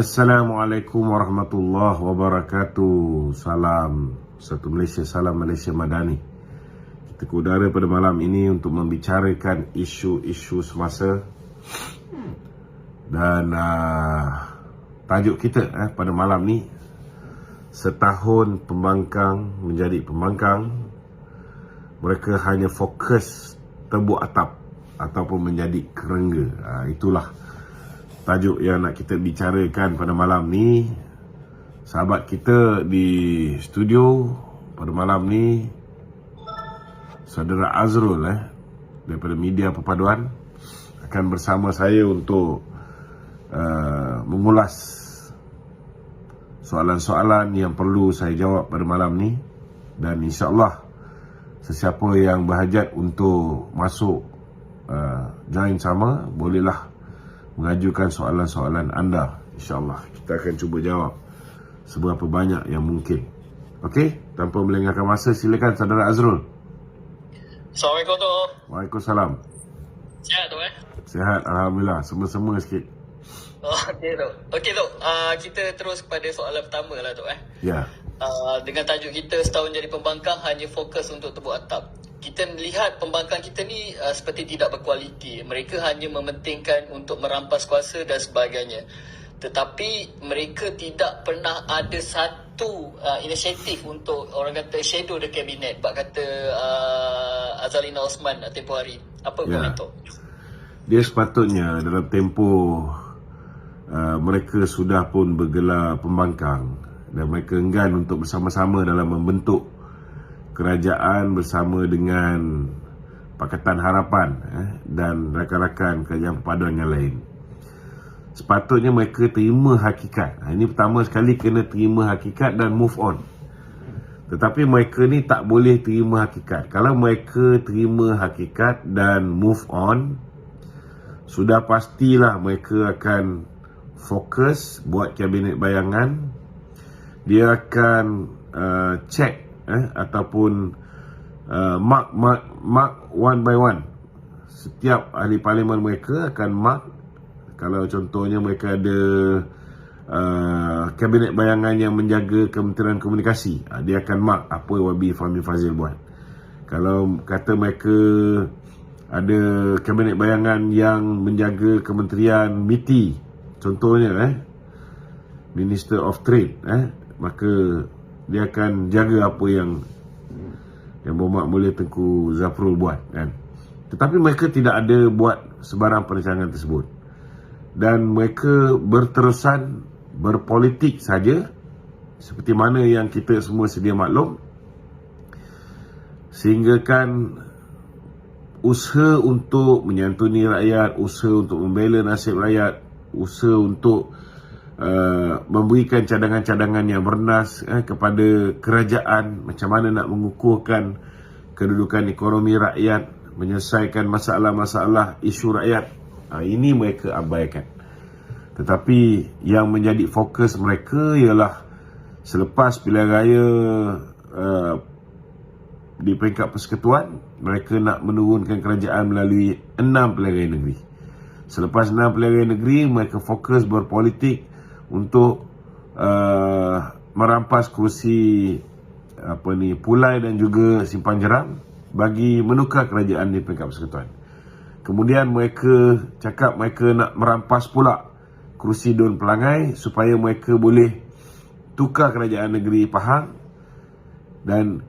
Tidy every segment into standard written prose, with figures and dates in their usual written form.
Assalamualaikum warahmatullahi wabarakatuh. Salam satu Malaysia, salam Malaysia Madani. Kita ke udara pada malam ini untuk membicarakan isu-isu semasa. Dan tajuk kita pada malam ni, setahun pembangkang menjadi pembangkang, mereka hanya fokus tebuk atap ataupun menjadi kerengga. Itulah tajuk yang nak kita bicarakan pada malam ni. Sahabat kita di studio pada malam ni, Saudara Azrul daripada Media Perpaduan, akan bersama saya untuk mengulas soalan-soalan yang perlu saya jawab pada malam ni. Dan insya-Allah sesiapa yang berhajat untuk masuk join sama, bolehlah mengajukan soalan-soalan anda. InsyaAllah kita akan cuba jawab seberapa banyak yang mungkin. Okey, tanpa melengahkan masa, silakan Saudara Azrul. Assalamualaikum Tok. Waalaikumsalam. Sihat Tok Sihat, Alhamdulillah. Semua sikit. Okey Tok. Okey Tok, kita terus kepada soalan pertama lah Tok Ya. Dengan tajuk kita, setahun jadi pembangkang hanya fokus untuk tebuk atap. Kita melihat pembangkang kita ni seperti tidak berkualiti. Mereka hanya mementingkan untuk merampas kuasa dan sebagainya. Tetapi mereka tidak pernah ada satu inisiatif untuk, orang kata, shadow the cabinet. Bak kata Azalina Osman tempoh hari. Apa komentar? Dia sepatutnya dalam tempoh mereka sudah pun bergelar pembangkang dan mereka enggan untuk bersama-sama dalam membentuk kerajaan bersama dengan Pakatan Harapan dan rakan-rakan kerajaan perpaduan yang lain. Sepatutnya mereka terima hakikat. Ini pertama sekali, kena terima hakikat dan move on. Tetapi mereka ni tak boleh terima hakikat. Kalau mereka terima hakikat dan move on, sudah pastilah mereka akan fokus buat kabinet bayangan. Dia akan check ataupun mark one by one. Setiap ahli parlimen mereka akan mark. Kalau contohnya mereka ada kabinet bayangan yang menjaga Kementerian Komunikasi, dia akan mark apa Wabi Fahmi Fadzil buat. Kalau kata mereka ada kabinet bayangan yang menjaga Kementerian MITI, contohnya Minister of Trade, maka dia akan jaga apa yang Berhormat Mulia Tengku Zafrul buat kan. Tetapi mereka tidak ada buat sebarang perancangan tersebut. Dan mereka berterusan berpolitik saja, seperti mana yang kita semua sedia maklum. Sehingga kan usaha untuk menyantuni rakyat, usaha untuk membela nasib rakyat, usaha untuk memberikan cadangan-cadangan yang bernas kepada kerajaan, macam mana nak mengukuhkan kedudukan ekonomi rakyat, menyelesaikan masalah-masalah isu rakyat, ini mereka abaikan. Tetapi yang menjadi fokus mereka ialah selepas pilihan raya di peringkat persekutuan, mereka nak menurunkan kerajaan melalui 6 pilihan raya negeri. Selepas 6 pilihan raya negeri, mereka fokus berpolitik untuk merampas kursi Pulai dan juga Simpang Jeram bagi menukar kerajaan di peringkat persekutuan. Kemudian mereka cakap mereka nak merampas pula kursi Dun Pelangai supaya mereka boleh tukar kerajaan negeri Pahang dan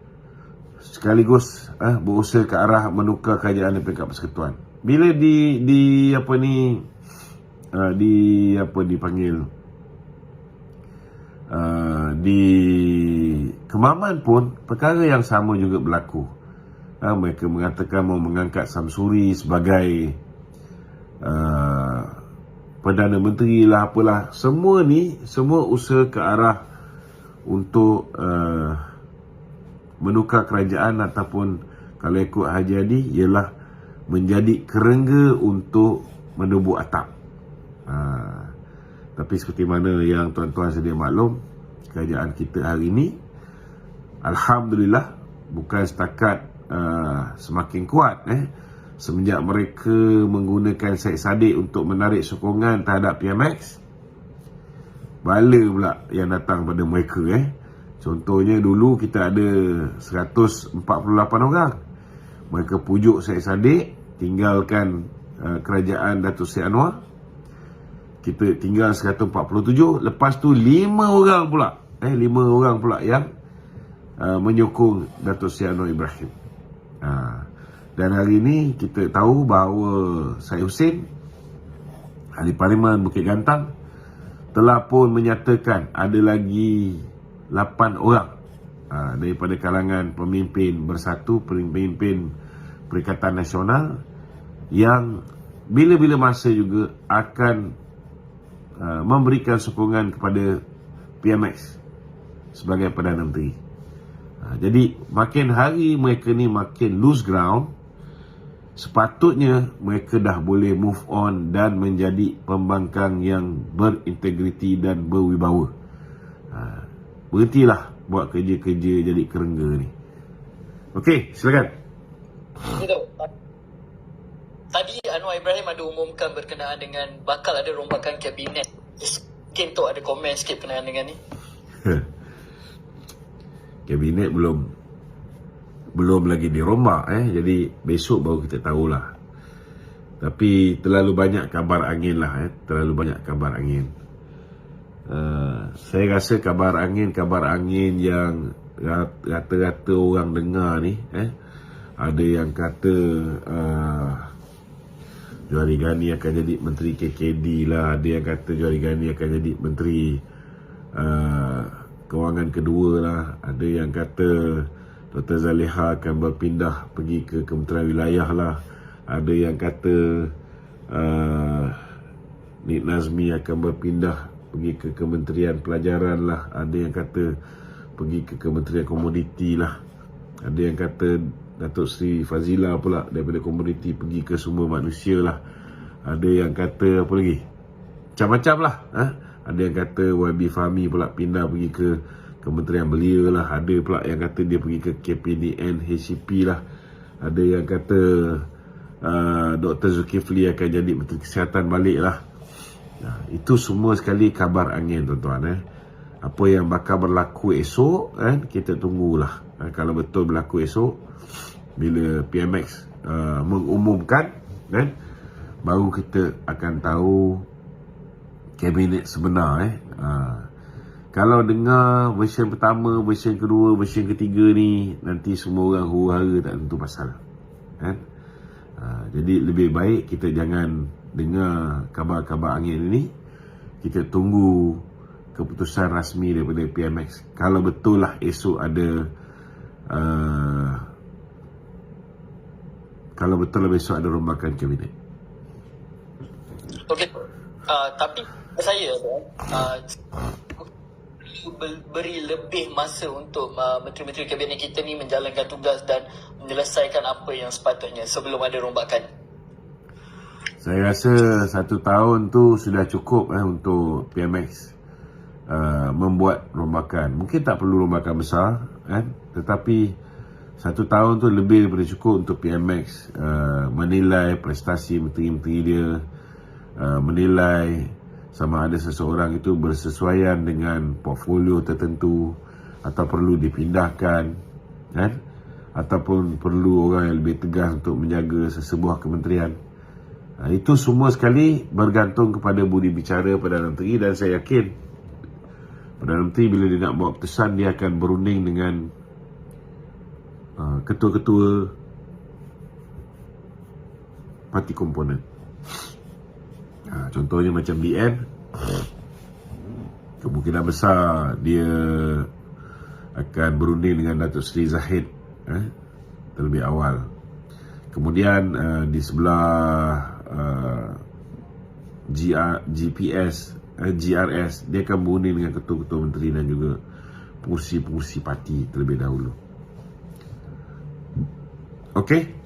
sekaligus berusaha ke arah menukar kerajaan di peringkat persekutuan. Bila di Kemaman pun perkara yang sama juga berlaku. Mereka mengatakan mau mengangkat Samsuri sebagai Perdana Menteri lah, apalah. Semua usaha ke arah untuk menukar kerajaan ataupun kalau ikut Haji Hadi ialah menjadi kerengga untuk mendebuk atap. Tapi seperti mana yang tuan-tuan sedia maklum, kerajaan kita hari ini, alhamdulillah, bukan setakat semakin kuat semenjak mereka menggunakan Syed Saddiq untuk menarik sokongan terhadap PMX, bala pula yang datang pada mereka. Contohnya dulu kita ada 148 orang. Mereka pujuk Syed Saddiq tinggalkan kerajaan Datuk Seri Anwar. Kita tinggal 147. Lepas tu 5 orang pula yang menyokong Datuk Seri Anwar Ibrahim. Dan hari ini kita tahu bahawa Syed Hussein, Ahli Parlimen Bukit Gantang, telah pun menyatakan ada lagi 8 orang daripada kalangan pemimpin bersatu, pemimpin Perikatan Nasional yang bila-bila masa juga akan memberikan sokongan kepada PMX sebagai Perdana Menteri. Jadi makin hari mereka ni makin lose ground. Sepatutnya mereka dah boleh move on dan menjadi pembangkang yang berintegriti dan berwibawa. Berhentilah buat kerja-kerja jadi kerengga ni. Okey, silakan. Tadi Anwar Ibrahim ada umumkan berkenaan dengan bakal ada rombakan kabinet. Mungkin Tok ada komen sikit berkenaan dengan ni. Kabinet belum lagi dirombak, jadi besok baru kita tahulah. Tapi terlalu banyak kabar angin lah, terlalu banyak kabar angin. Saya rasa kabar angin yang rata-rata orang dengar ni, ada yang kata Johari Ghani akan jadi Menteri KKD lah, ada yang kata Johari Ghani akan jadi Menteri Kewangan kedua lah, ada yang kata Dr. Zaliha akan berpindah pergi ke Kementerian Wilayah lah, ada yang kata Nik Nazmi akan berpindah pergi ke Kementerian Pelajaran lah, ada yang kata pergi ke Kementerian Komoditi lah, ada yang kata Datuk Seri Fazila pula daripada komoditi pergi ke sumber manusia lah, ada yang kata apa lagi, macam-macam lah. Ada yang kata YB Fahmi pula pindah pergi ke Kementerian Belia lah, ada pula yang kata dia pergi ke KPDN HCP lah, ada yang kata Dr. Zulkifli akan jadi Menteri Kesihatan balik lah. Itu semua sekali kabar angin, tuan-tuan. Apa yang bakal berlaku esok, kita tunggulah. Kalau betul berlaku esok, bila PMX mengumumkan, baru kita akan tahu kabinet sebenar. Kalau dengar version pertama, version kedua, version ketiga ni, nanti semua orang huru-hara tak tentu pasal. Jadi lebih baik kita jangan dengar kabar-kabar angin ini. Kita tunggu keputusan rasmi daripada PMX. Kalau betul lah esok ada kalau betul lah besok ada rombakan kabinet. Okey. Tapi saya beri lebih masa untuk menteri-menteri kabinet kita ni menjalankan tugas dan menyelesaikan apa yang sepatutnya sebelum ada rombakan. Saya rasa 1 tahun tu sudah cukup untuk PMX membuat rombakan. Mungkin tak perlu rombakan besar, tetapi 1 tahun tu lebih daripada cukup untuk PMX menilai prestasi menteri-menteri dia, menilai sama ada seseorang itu bersesuaian dengan portfolio tertentu atau perlu dipindahkan, ataupun perlu orang yang lebih tegas untuk menjaga sesebuah kementerian. Itu semua sekali bergantung kepada budi bicara Perdana Menteri, dan saya yakin Perdana Menteri bila dia nak buat keputusan, dia akan berunding dengan ketua-ketua parti komponen. Contohnya macam BN, kemungkinan besar dia akan berunding dengan Datuk Seri Zahid terlebih awal. Kemudian di sebelah GRS, dia akan berunding dengan ketua-ketua menteri dan juga pengurusi-pengurusi parti terlebih dahulu. Okey?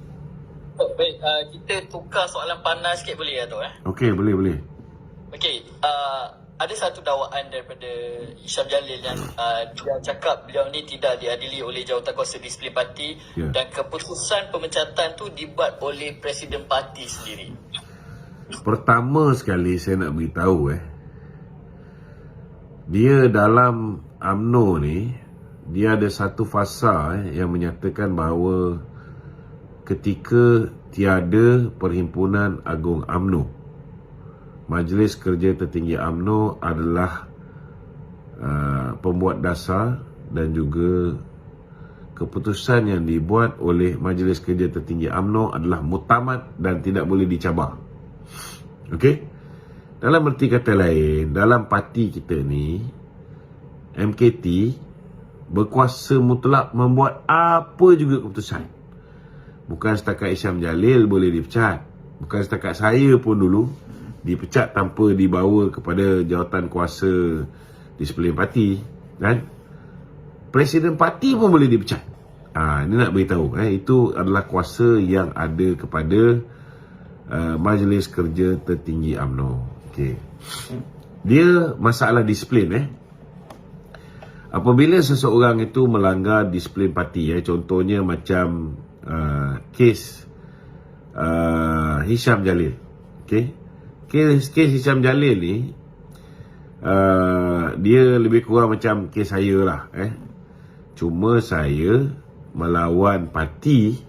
Baik, kita tukar soalan panas sikit boleh ya, Tok? Okey, boleh. Okey, ada satu dakwaan daripada Isham Jalil yang dia cakap beliau ni tidak diadili oleh Jawatankuasa Disiplin Parti, dan keputusan pemecatan tu dibuat oleh Presiden Parti sendiri. Pertama sekali saya nak beritahu dia dalam UMNO ni, dia ada satu fasa yang menyatakan bahawa ketika tiada Perhimpunan Agung UMNO, Majlis Kerja Tertinggi UMNO adalah pembuat dasar dan juga keputusan yang dibuat oleh Majlis Kerja Tertinggi UMNO adalah muktamad dan tidak boleh dicabar. Okey? Dalam erti kata lain, dalam parti kita ni, MKT berkuasa mutlak membuat apa juga keputusan. Bukan setakat Hisham Jalil boleh dipecat. Bukan setakat saya pun dulu dipecat tanpa dibawa kepada jawatan kuasa disiplin parti, kan? Presiden parti pun boleh dipecat. Ini nak beritahu, itu adalah kuasa yang ada kepada Majlis Kerja Tertinggi UMNO. Okey. Dia masalah disiplin, Apabila seseorang itu melanggar disiplin parti, contohnya macam kes Hisham Jalil. Okey. Kes Hisham Jalil ni dia lebih kurang macam kes saya lah, Cuma saya melawan parti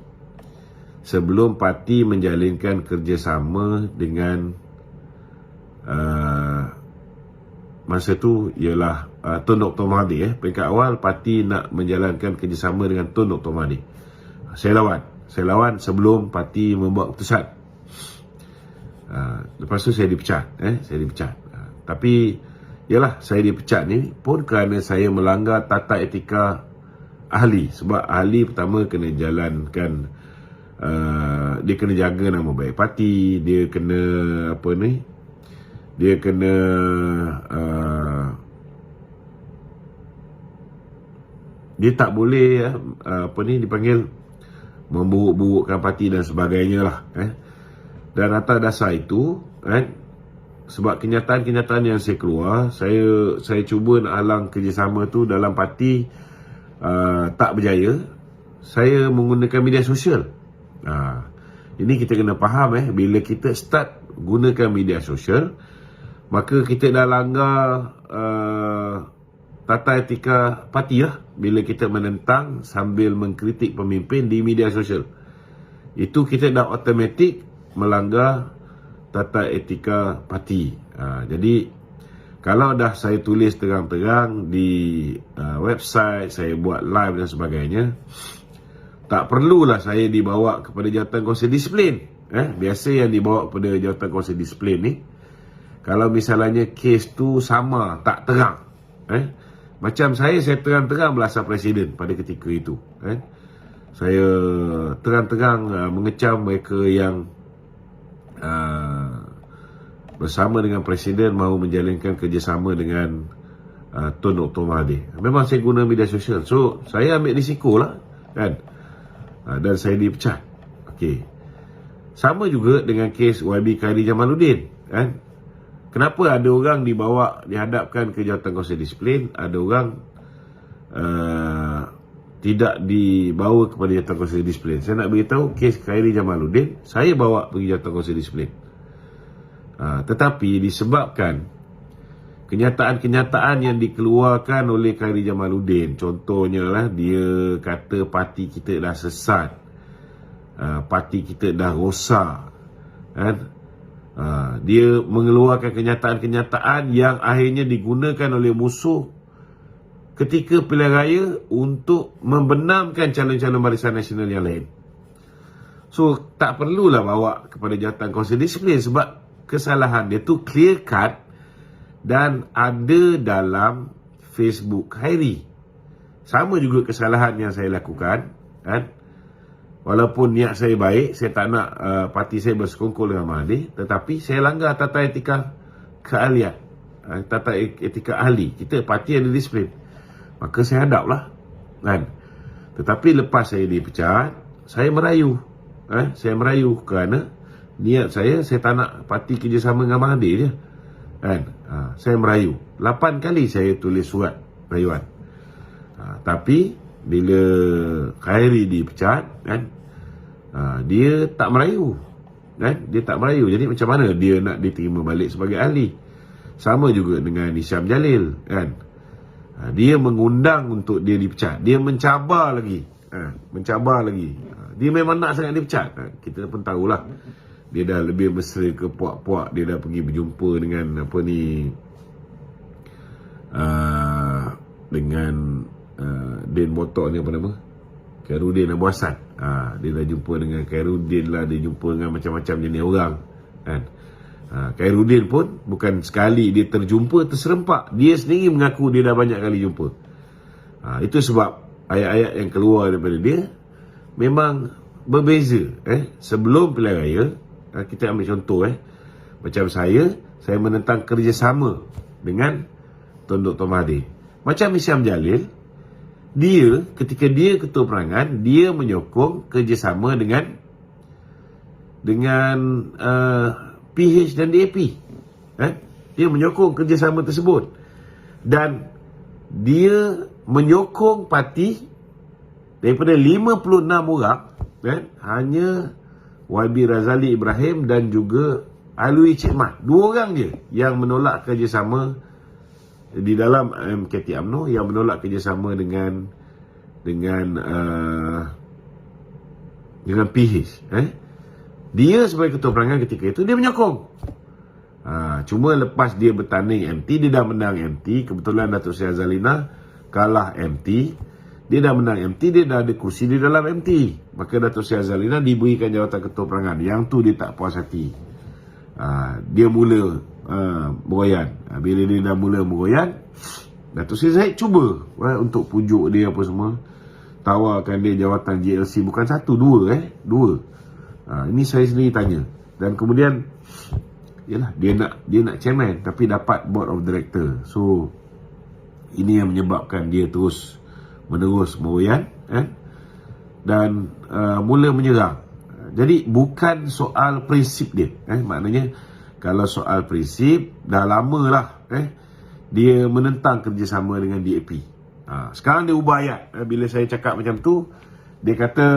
sebelum parti menjalinkan kerjasama dengan masa tu ialah Tun Dr. Mahathir. Peringkat awal parti nak menjalankan kerjasama dengan Tun Dr. Mahathir. Saya lawan sebelum parti membuat keputusan. Lepas tu saya dipecat, tapi yalah, saya dipecat ni pun kerana saya melanggar tata etika ahli. Sebab ahli pertama kena jalankan, dia kena jaga nama baik parti, dia kena dia kena dia tak boleh dipanggil memburuk-burukkan parti dan sebagainya lah, Dan atas dasar itu, sebab kenyataan-kenyataan yang saya keluar, saya cuba nak halang kerjasama tu dalam parti, tak berjaya. Saya menggunakan media sosial. Ini kita kena faham, bila kita start gunakan media sosial, maka kita dah langgar tata etika parti lah. Bila kita menentang sambil mengkritik pemimpin di media sosial, itu kita dah automatik melanggar tata etika parti. Jadi kalau dah saya tulis terang-terang di website, saya buat live dan sebagainya, tak perlulah saya dibawa kepada jawatan Kongsi Disiplin. Biasa yang dibawa kepada jawatan Kongsi Disiplin ni, kalau misalnya kes tu sama, tak terang, macam saya terang-terang belasah presiden pada ketika itu, saya terang-terang mengecam mereka yang bersama dengan presiden mahu menjalankan kerjasama dengan Tun Dr. Mahathir. Memang saya guna media sosial, so saya ambil risiko lah, kan? Dan saya dipecat. Okey. Sama juga dengan kes YB Khairi Jamaluddin, kan? Kenapa ada orang dihadapkan ke jawatan Kongsi Disiplin, ada orang tidak dibawa kepada jawatan Kongsi Disiplin? Saya nak beritahu, kes Khairi Jamaluddin saya bawa pergi jawatan Kongsi Disiplin. Tetapi disebabkan kenyataan-kenyataan yang dikeluarkan oleh Khairi Jamaluddin, contohnya lah, dia kata parti kita dah sesat, parti kita dah rosak, kan? Dia mengeluarkan kenyataan-kenyataan yang akhirnya digunakan oleh musuh ketika pilihan raya untuk membenamkan calon-calon Barisan Nasional yang lain. So tak perlulah bawa kepada jawatan Kongsi Disiplin, sebab kesalahan dia tu clear cut dan ada dalam Facebook Khairi. Sama juga kesalahan yang saya lakukan, kan? Walaupun niat saya baik, saya tak nak parti saya bersekongkol dengan Mahathir, tetapi saya langgar tata etika keahlian, tata etika ahli. Kita parti ada disiplin, maka saya hadap lah, kan? Tetapi lepas saya dipecat, saya merayu, saya merayu kerana niat saya tak nak parti kerjasama dengan Mahathir je, kan? Saya merayu 8 kali saya tulis surat rayuan. Tapi bila Khairi dipecat, kan, dia tak merayu, kan? Dia tak merayu. Jadi macam mana dia nak diterima balik sebagai ahli? Sama juga dengan Hisham Jalil, kan. Dia mengundang untuk dia dipecat. Dia mencabar lagi. Mencabar lagi. Dia memang nak sangat dipecat. Kita pun tahulah. Dia dah lebih mesra ke puak-puak. Dia dah pergi berjumpa dengan apa ni, dengan Din Botok ni, apa nama, Khairuddin Abu Hassan. Dia dah jumpa dengan Khairuddin lah. Dia jumpa dengan macam-macam jenis orang, kan. Khairuddin pun bukan sekali dia terjumpa, terserempak. Dia sendiri mengaku dia dah banyak kali jumpa. Itu sebab ayat-ayat yang keluar daripada dia memang berbeza. Sebelum pilihan raya, kita ambil contoh, macam saya menentang kerjasama dengan Tun Dr. Mahathir. Macam Hisham Jalil, dia ketika dia ketua perangan, dia menyokong kerjasama dengan PH dan DAP. Dia menyokong kerjasama tersebut. Dan dia menyokong parti daripada 56 orang, hanya YB Razali Ibrahim dan juga Alwi Cik Mat. 2 orang je yang menolak kerjasama di dalam MKT UMNO, yang menolak kerjasama dengan PH. Dia sebagai ketua perangan ketika itu, dia menyokong. Cuma lepas dia bertanding MT, dia dah menang MT. Kebetulan Datuk Seri Azalina kalah MT. Dia dah menang MT, dia dah ada kursi di dalam MT. Maka Datuk Seri Azalina diberikan jawatan ketua perangan. Yang tu dia tak puas hati. Dia mula meroyan. Bila dia dah mula meroyan, Datuk Seri Zahid cuba untuk pujuk dia apa semua, tawarkan dia jawatan JLC. Bukan 1, 2. 2. Ini saya sendiri tanya. Dan kemudian, yalah, dia nak chairman tapi dapat board of director. So ini yang menyebabkan dia terus menerus meroyan, dan mula menyerang. Jadi bukan soal prinsip dia, maknanya kalau soal prinsip dah lama lah, dia menentang kerjasama dengan DAP. Sekarang dia ubah ayat. Bila saya cakap macam tu, dia kata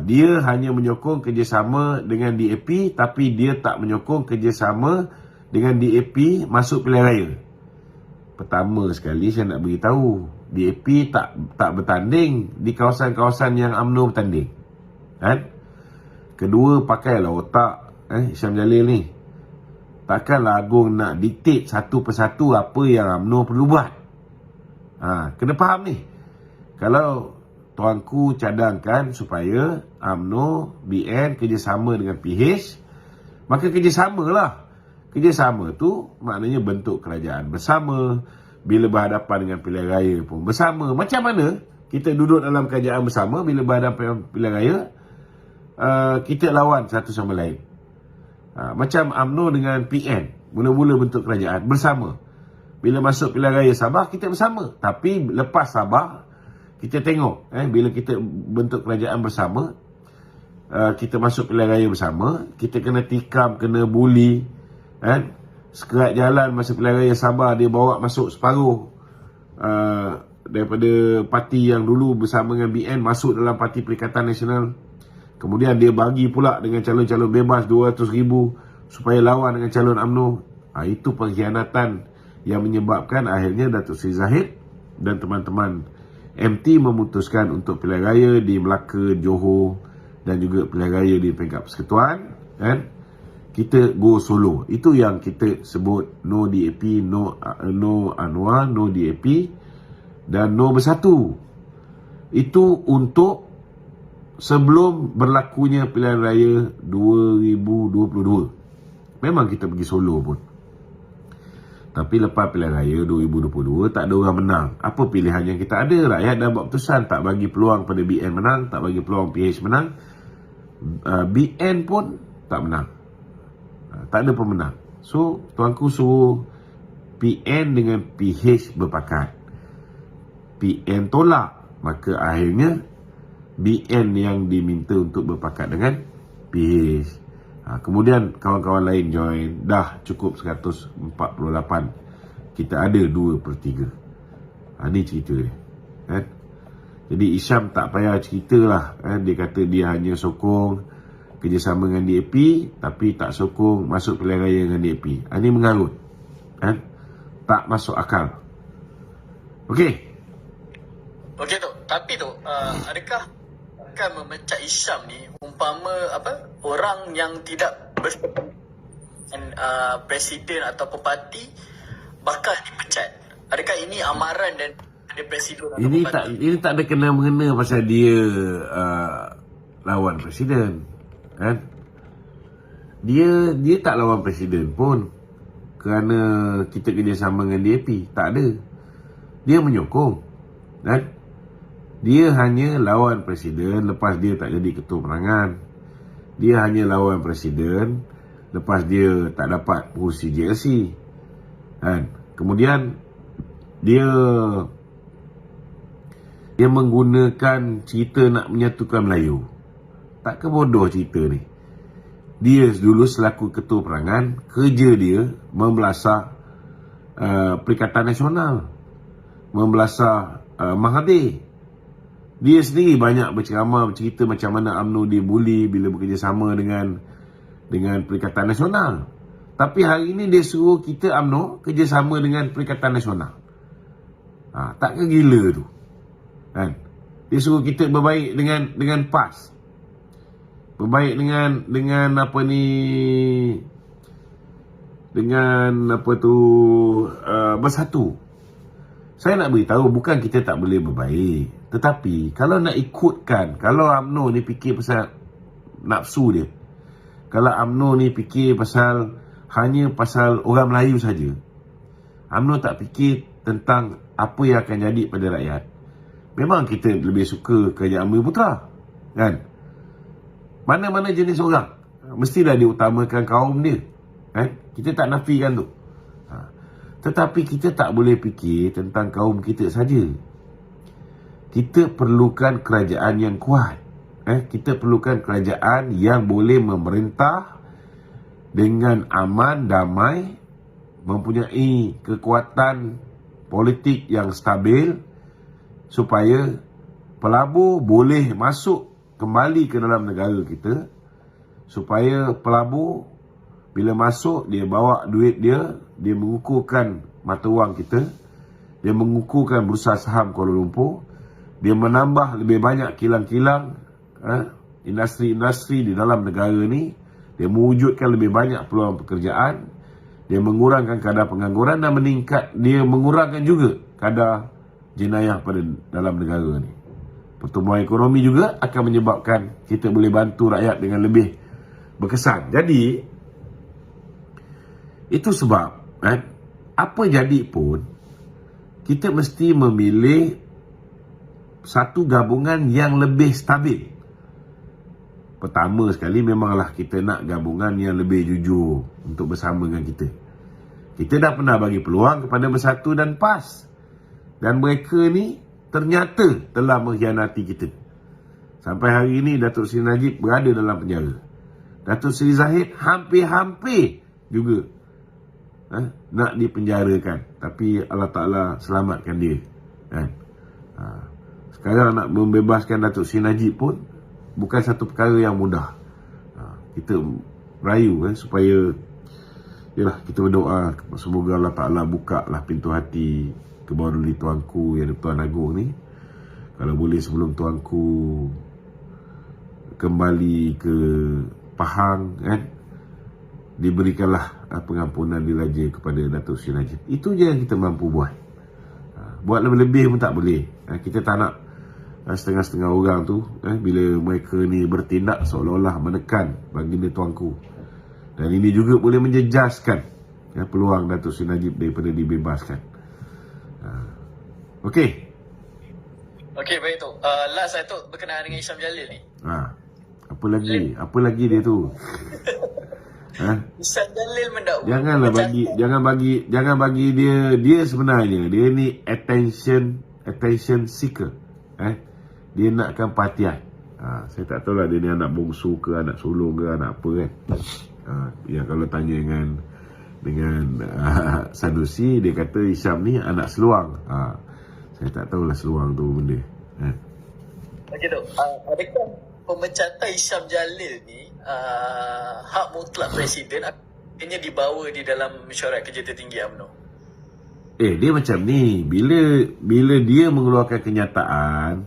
dia hanya menyokong kerjasama dengan DAP, tapi dia tak menyokong kerjasama dengan DAP masuk pilihan raya. Pertama sekali saya nak beritahu, DAP tak bertanding di kawasan-kawasan yang UMNO bertanding, kan? Kedua, pakailah otak Hisham Jalil ni. Takkanlah Agung nak diktit satu persatu apa yang UMNO perlu buat. Kena faham ni. Kalau tuanku cadangkan supaya UMNO, BN kerjasama dengan PH, maka kerjasamalah. Kerjasama tu maknanya bentuk kerajaan bersama. Bila berhadapan dengan pilihan raya pun bersama. Macam mana kita duduk dalam kerajaan bersama bila berhadapan pilihan raya, kita lawan satu sama lain. Macam UMNO dengan PN, mula-mula bentuk kerajaan bersama. Bila masuk pilihan raya Sabah, kita bersama. Tapi lepas Sabah, kita tengok, bila kita bentuk kerajaan bersama, kita masuk pilihan raya bersama, kita kena tikam, kena bully, sekerat jalan masa pilihan raya Sabah, dia bawa masuk separuh daripada parti yang dulu bersama dengan BN masuk dalam Parti Perikatan Nasional. Kemudian dia bagi pula dengan calon-calon bebas 200,000 supaya lawan dengan calon UMNO. Itu pengkhianatan yang menyebabkan akhirnya Datuk Seri Zahid dan teman-teman MT memutuskan untuk pilihan raya di Melaka, Johor dan juga pilihan raya di peringkat persekutuan, kita go solo. Itu yang kita sebut no DAP, no Anwar, no DAP dan no Bersatu. Itu untuk sebelum berlakunya pilihan raya 2022. Memang kita pergi solo pun. Tapi lepas pilihan raya 2022, tak ada orang menang. Apa pilihan yang kita ada? Rakyat dah buat keputusan, tak bagi peluang pada BN menang, tak bagi peluang PH menang. BN pun tak menang. Tak ada pemenang. So, tuanku suruh PN dengan PH berpakat. PN tolak. Maka akhirnya BN yang diminta untuk berpakat dengan PH. Kemudian kawan-kawan lain join. Dah cukup 148. Kita ada 2/3. Ini cerita dia, Jadi Hisham tak payah ceritalah, Dia kata dia hanya sokong kerjasama dengan DAP, tapi tak sokong masuk pilihan raya dengan DAP. Ini mengarut. kan? Tak masuk akal. Okey. Okey tu, tapi tu adakah akan memecat Hisham ni umpama orang yang tidak bersetuju dengan presiden ataupun parti bakal dipecat? Adakah ini amaran dan ada presiden ataupun Ini tak ada kena-mengena pasal dia lawan presiden, kan? Dia tak lawan presiden pun kerana kita kerjasama dengan DAP. Tak ada. Dia menyokong, kan? Dia hanya lawan presiden lepas dia tak jadi ketua perangan. Dia hanya lawan presiden lepas dia tak dapat kursi JLC, kan? Kemudian dia menggunakan cerita nak menyatukan Melayu. Tak ke bodoh cerita ni? Dia dulu selaku ketua perangan, kerja dia membelasah Perikatan Nasional, membelasah Mahathir. Dia sendiri banyak berceramah, bercerita macam mana UMNO dibuli bila bekerjasama dengan Perikatan Nasional. Tapi hari ini dia suruh kita UMNO kerjasama dengan Perikatan Nasional. Tak ke gila tu? Kan? Dia suruh kita berbaik dengan PAS. Berbaik dengan apa ni, dengan apa tu, bersatu. Saya nak beritahu bukan kita tak boleh berbaik, tetapi kalau nak ikutkan, kalau UMNO ni fikir pasal nafsu dia, kalau UMNO ni fikir hanya pasal orang Melayu saja, UMNO tak fikir tentang apa yang akan jadi pada rakyat. Memang kita lebih suka kerajaan Bumi Putra, kan? Mana-mana jenis orang mestilah diutamakan kaum dia, kan? Kita tak nafikan tu. Tetapi kita tak boleh fikir tentang kaum kita saja. Kita perlukan kerajaan yang kuat. Kita perlukan kerajaan yang boleh memerintah dengan aman, damai, mempunyai kekuatan politik yang stabil, supaya pelabur boleh masuk kembali ke dalam negara kita, supaya pelabur bila masuk, dia bawa duit dia mengukuhkan mata wang kita, dia mengukuhkan bursa saham Kuala Lumpur, dia menambah lebih banyak kilang-kilang, industri-industri di dalam negara ni, dia mewujudkan lebih banyak peluang pekerjaan, dia mengurangkan kadar pengangguran dan dia mengurangkan juga kadar jenayah pada dalam negara ni. Pertumbuhan ekonomi juga akan menyebabkan kita boleh bantu rakyat dengan lebih berkesan. Jadi itu sebab apa jadi pun kita mesti memilih satu gabungan yang lebih stabil. Pertama sekali memanglah kita nak gabungan yang lebih jujur untuk bersama dengan kita. Kita dah pernah bagi peluang kepada Bersatu dan PAS, dan mereka ni ternyata telah mengkhianati kita. Sampai hari ini Datuk Seri Najib berada dalam penjara. Datuk Seri Zahid hampir-hampir juga nak dipenjarakan, tapi Allah Ta'ala selamatkan dia, kan? Sekarang nak membebaskan Datuk Seri Najib pun bukan satu perkara yang mudah. Kita merayu supaya, yalah, kita berdoa semoga Allah Ta'ala buka lah pintu hati Kebauduli Tuanku yang Tuan Agong ni. Kalau boleh sebelum Tuanku kembali ke Pahang, kan, diberikanlah pengampunan diraja kepada Datuk Seri Najib. Itu je yang kita mampu buat. Buat lebih-lebih pun tak boleh. Kita tak nak setengah-setengah orang tu bila mereka ni bertindak seolah-olah menekan baginda Tuanku. Dan ini juga boleh menjejaskan peluang Datuk Seri Najib daripada dibebaskan. Okey. Okey, baik tu. Last tu berkenaan dengan Hisham Jalil ni. Apa lagi dia tu? Hisham Jalil mendakwa. Jangan bagi dia sebenarnya dia ni attention seeker. Dia nakkan perhatian. Saya tak tahu lah dia ni anak bongsu ke, anak sulung ke, anak apa, kan. Yang kalau tanya dengan Sanusi, dia kata Hisham ni anak seluang. Saya tak tahulah seluang tu benda. Okey tu. Adakah pemecatan Hisham Jalil ni hak mutlak presiden Ini dibawa di dalam mesyuarat kerja tertinggi UMNO. Dia macam ni, bila dia mengeluarkan kenyataan,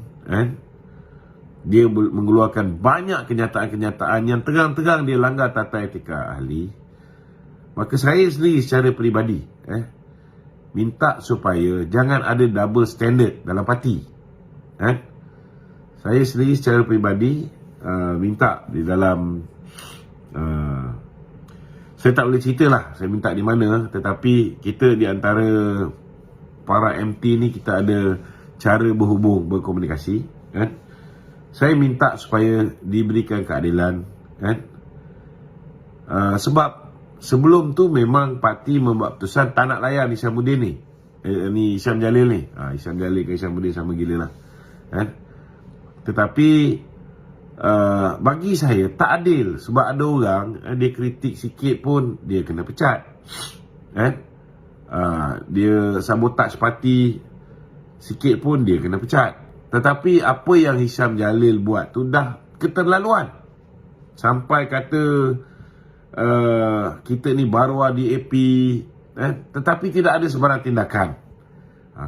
dia mengeluarkan banyak kenyataan-kenyataan yang terang-terang dia langgar tata etika ahli, maka saya sendiri secara peribadi minta supaya jangan ada double standard dalam parti. Saya sendiri secara peribadi minta di dalam saya tak boleh cerita lah saya minta di mana, tetapi kita di antara para MT ni kita ada cara berhubung, berkomunikasi. Saya minta supaya diberikan keadilan. Sebab sebelum tu memang parti membuat keputusan tak nak layan Hishamuddin ni. Ni Hisham Jalil ni. Hisham Jalil ke Hishamuddin sama gila lah. Tetapi bagi saya tak adil, sebab ada orang dia kritik sikit pun dia kena pecat. Dia sabotaj parti sikit pun dia kena pecat. Tetapi apa yang Hisham Jalil buat tu dah keterlaluan. Sampai kata kita ni baru di AP, tetapi tidak ada sebarang tindakan.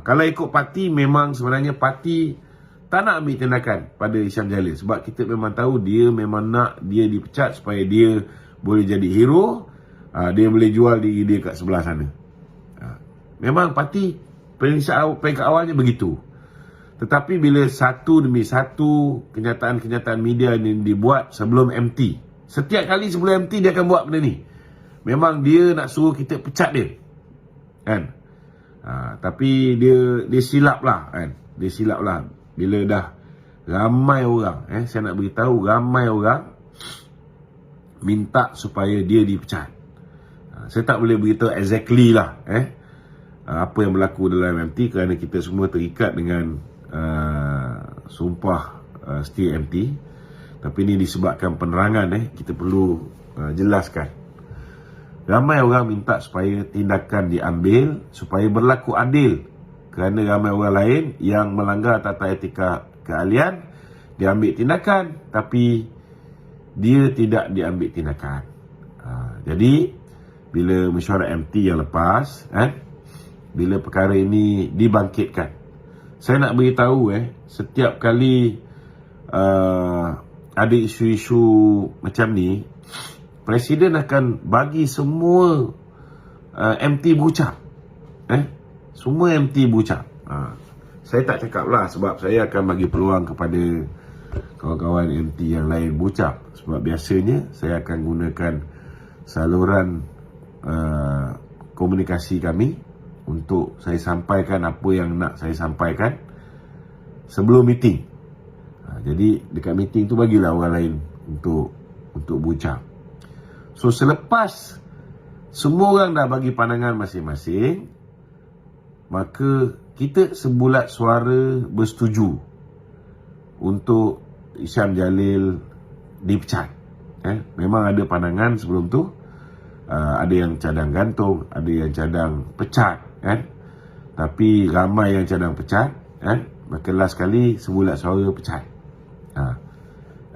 Kalau ikut parti, memang sebenarnya parti tak nak ambil tindakan pada Hisham Jalil, sebab kita memang tahu dia memang nak dia dipecat supaya dia boleh jadi hero, dia boleh jual diri dia kat sebelah sana. Memang parti peringkat awalnya begitu. Tetapi bila satu demi satu kenyataan-kenyataan media ini dibuat sebelum MT, setiap kali sebelum MT dia akan buat benda ni, memang dia nak suruh kita pecat dia, tapi dia silap lah, dia silap lah. Bila dah ramai orang, saya nak beritahu, ramai orang minta supaya dia dipecat. Saya tak boleh beritahu exactly lah apa yang berlaku dalam MT, kerana kita semua terikat dengan sumpah setia MT. Tapi ini disebabkan penerangan, kita perlu jelaskan. Ramai orang minta supaya tindakan diambil supaya berlaku adil, kerana ramai orang lain yang melanggar tata etika keahlian diambil tindakan, tapi dia tidak diambil tindakan. Jadi bila mesyuarat MT yang lepas, bila perkara ini dibangkitkan, saya nak beritahu setiap kali ada isu-isu macam ni, Presiden akan bagi semua MT berucap. Semua MT berucap. Saya tak cakap lah, sebab saya akan bagi peluang kepada kawan-kawan MT yang lain berucap. Sebab biasanya saya akan gunakan saluran komunikasi kami untuk saya sampaikan apa yang nak saya sampaikan sebelum meeting. Jadi dekat meeting tu bagilah orang lain untuk berucap. So selepas semua orang dah bagi pandangan masing-masing, maka kita sebulat suara bersetuju untuk Hisham Jalil dipecat. Memang ada pandangan sebelum tu, ada yang cadang gantung, ada yang cadang pecat, tapi ramai yang cadang pecat, maka last kali sebulat suara pecat.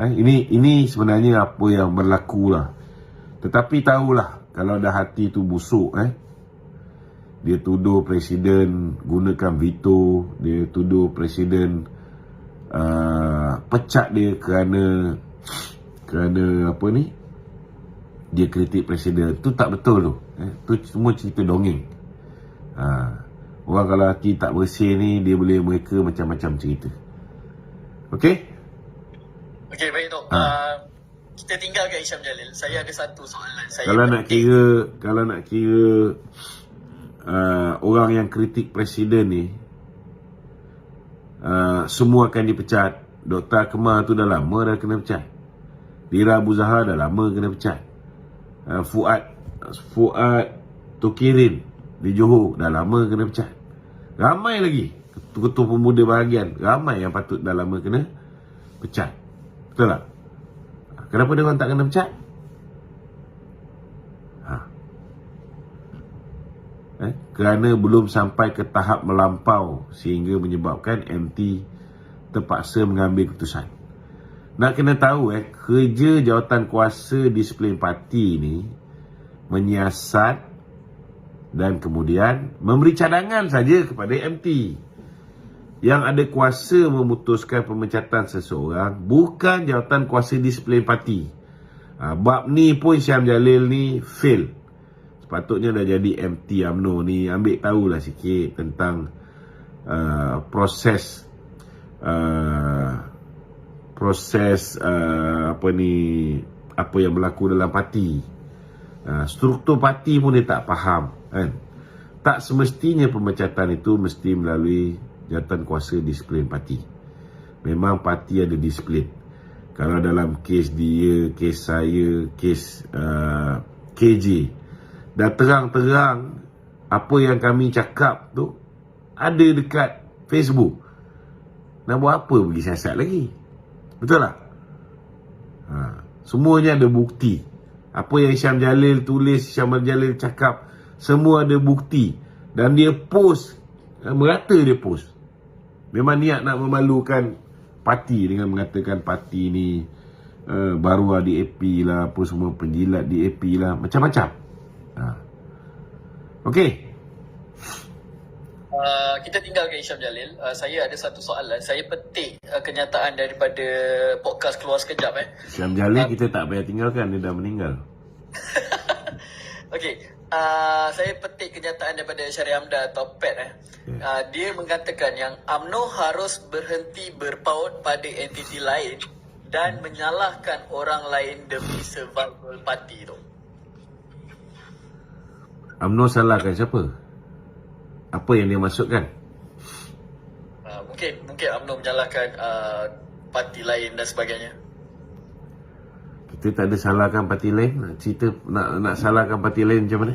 Ini sebenarnya apa yang berlaku lah. Tetapi tahulah, kalau dah hati tu busuk, dia tuduh Presiden gunakan veto, dia tuduh Presiden pecat dia kerana apa ni, dia kritik Presiden. Tu tak betul tu. Tu semua cerita dongeng. Orang kalau hati tak bersih ni, dia boleh mereka macam-macam cerita. Okey? Okey, baik Tok. Kita tinggalkan Hisham Jalil. Saya ada satu soalan. Kalau nak kira orang yang kritik Presiden ni semua akan dipecat. Dr. Akmal tu dah lama dah kena pecat. Dira Abu Zahar dah lama kena pecat. Fuad Tukirin di Johor dah lama kena pecat. Ramai lagi ketua pemuda bahagian, ramai yang patut dah lama kena pecat. Betul tak? Kenapa dia orang tak kena pecat? Kerana belum sampai ke tahap melampau sehingga menyebabkan MT terpaksa mengambil keputusan. Nak kena tahu kerja jawatan kuasa disiplin parti ni menyiasat dan kemudian memberi cadangan saja kepada MT. Yang ada kuasa memutuskan pemecatan seseorang bukan jawatan kuasa disiplin parti. Bab ni pun Syam Jalil ni fail. Sepatutnya dah jadi MT UMNO ni ambil tahulah sikit tentang proses apa yang berlaku dalam parti. Struktur parti pun dia tak faham, kan? Tak semestinya pemecatan itu mesti melalui jawatan kuasa disiplin parti. Memang parti ada disiplin. Kalau dalam kes dia, kes saya, kes KJ, dah terang-terang apa yang kami cakap tu ada dekat Facebook. Nak buat apa pergi siasat lagi? Betul tak? Semuanya ada bukti. Apa yang Syam Jalil tulis, Syam Jalil cakap, semua ada bukti. Dan dia post, merata dia post. Memang niat nak memalukan parti dengan mengatakan parti ni baru di AP lah, apa semua penjilat di AP lah, macam-macam. Okey. Kita tinggalkan Syam Jalil. Saya ada satu soalan. Saya petik kenyataan daripada podcast Keluar Sekejap. Syam Jalil kita tak payah tinggalkan, dia dah meninggal. Okey. Saya petik kenyataan daripada Syahri Hamdan atau PET. Dia mengatakan yang UMNO harus berhenti berpaut pada entiti lain dan menyalahkan orang lain demi survival parti tu. UMNO salahkan siapa? Apa yang dia maksudkan? Mungkin UMNO menyalahkan parti lain dan sebagainya. Kita tak ada salahkan parti lain. Cerita nak salahkan parti lain macam mana?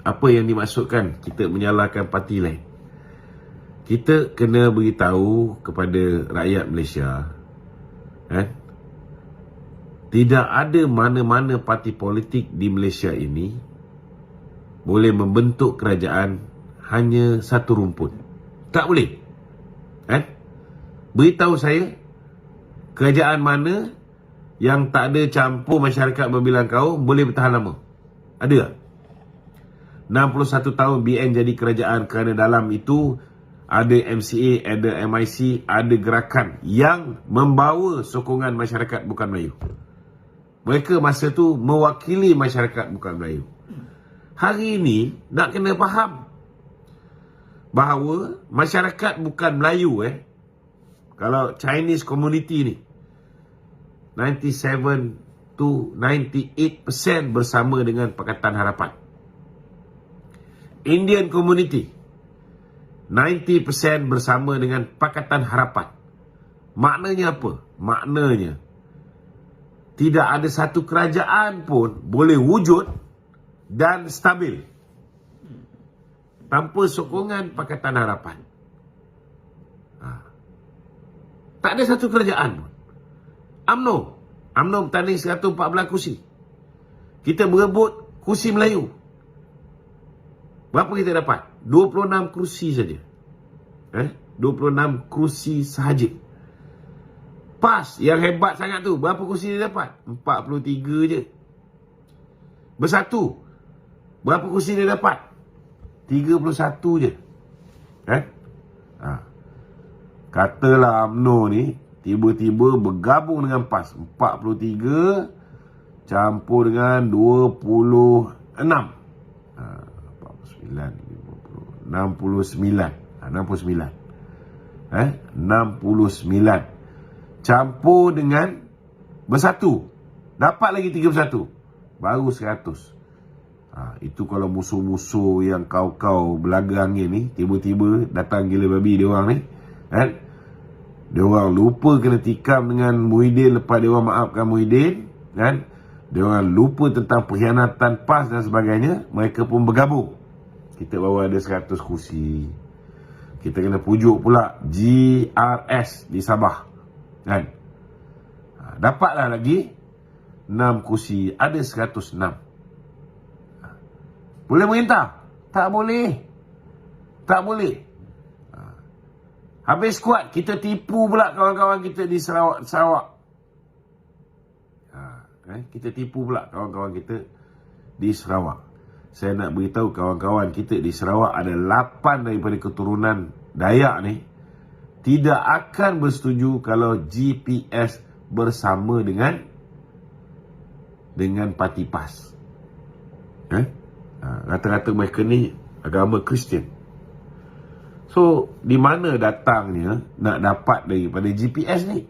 Apa yang dimaksudkan kita menyalahkan parti lain? Kita kena beritahu kepada rakyat Malaysia, tidak ada mana-mana parti politik di Malaysia ini boleh membentuk kerajaan hanya satu rumpun. Tak boleh. Beritahu saya kerajaan mana yang tak ada campur masyarakat berbilang kaum boleh bertahan lama. Ada tak? 61 tahun BN jadi kerajaan kerana dalam itu ada MCA, ada MIC, ada gerakan yang membawa sokongan masyarakat bukan Melayu. Mereka masa tu mewakili masyarakat bukan Melayu. Hari ini nak kena faham bahawa masyarakat bukan Melayu kalau Chinese community ni 97 to 98% bersama dengan Pakatan Harapan. Indian community 90% bersama dengan Pakatan Harapan. Maknanya apa? Maknanya tidak ada satu kerajaan pun boleh wujud dan stabil tanpa sokongan Pakatan Harapan. Tak ada satu kerajaan pun. UMNO bertanding 114 kursi. Kita berebut kursi Melayu. Berapa kita dapat? 26 kursi saja. 26 kursi sahaja. PAS yang hebat sangat tu, berapa kursi dia dapat? 43 je. Bersatu, berapa kursi dia dapat? 31 je. Katalah UMNO ni tiba-tiba bergabung dengan PAS 43 campur dengan 26 49 69 campur dengan bersatu dapat lagi 31 baru 100. Itu kalau musuh-musuh yang kau-kau belaga angin ni tiba-tiba datang gila babi dia orang ni, dia orang lupa kena tikam dengan Muhyiddin lepas dia orang maafkan Muhyiddin, dia orang lupa tentang pengkhianatan PAS dan sebagainya, mereka pun bergabung. Kita bawa ada 100 kursi. Kita kena pujuk pula GRS di Sabah, dapatlah lagi 6 kursi, ada 106. Boleh merintah? Tak boleh. Tak boleh. Habis kuat, kita tipu pula kawan-kawan kita di Sarawak. Kita tipu pula kawan-kawan kita di Sarawak. Saya nak beritahu kawan-kawan kita di Sarawak ada 8 daripada keturunan Dayak ni tidak akan bersetuju kalau GPS bersama dengan parti PAS. Rata-rata mereka ni agama Kristian. So, di mana datangnya nak dapat daripada GPS ni?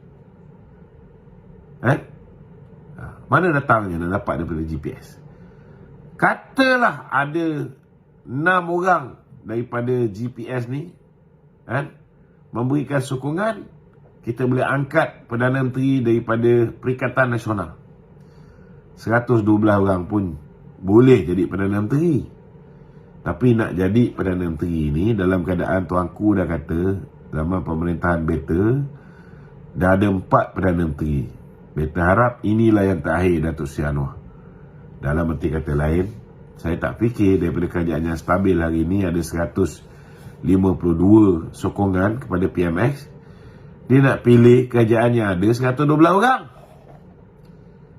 Mana datangnya nak dapat daripada GPS? Katalah ada 6 orang daripada GPS ni memberikan sokongan, kita boleh angkat Perdana Menteri daripada Perikatan Nasional. 112 orang pun boleh jadi Perdana Menteri. Tapi nak jadi Perdana Menteri ni dalam keadaan tuanku dah kata zaman pemerintahan Beta dah ada 4 Perdana Menteri. Beta harap inilah yang terakhir Datuk Seri Anwar. Dalam erti kata lain, saya tak fikir daripada kerajaan yang stabil hari ini ada 152 sokongan kepada PMX. Dia nak pilih kerajaan yang ada 112 orang.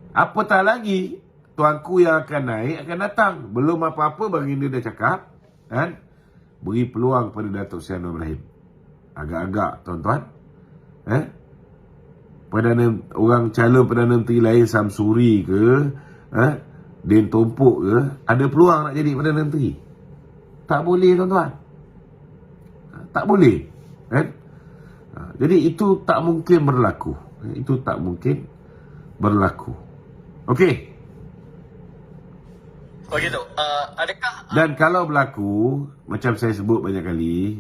Apatah lagi, tuanku yang akan naik akan datang. Belum apa-apa baginda dah cakap, beri peluang pada Datuk Seri Anwar Ibrahim. Agak-agak tuan-tuan, orang calon Perdana Menteri lain Samsuri ke, Din Tompok ke, ada peluang nak jadi Perdana Menteri? Tak boleh tuan-tuan. Tak boleh. Jadi itu tak mungkin berlaku. Itu tak mungkin berlaku. Okey. Begitu. Adakah Dan kalau berlaku, macam saya sebut banyak kali,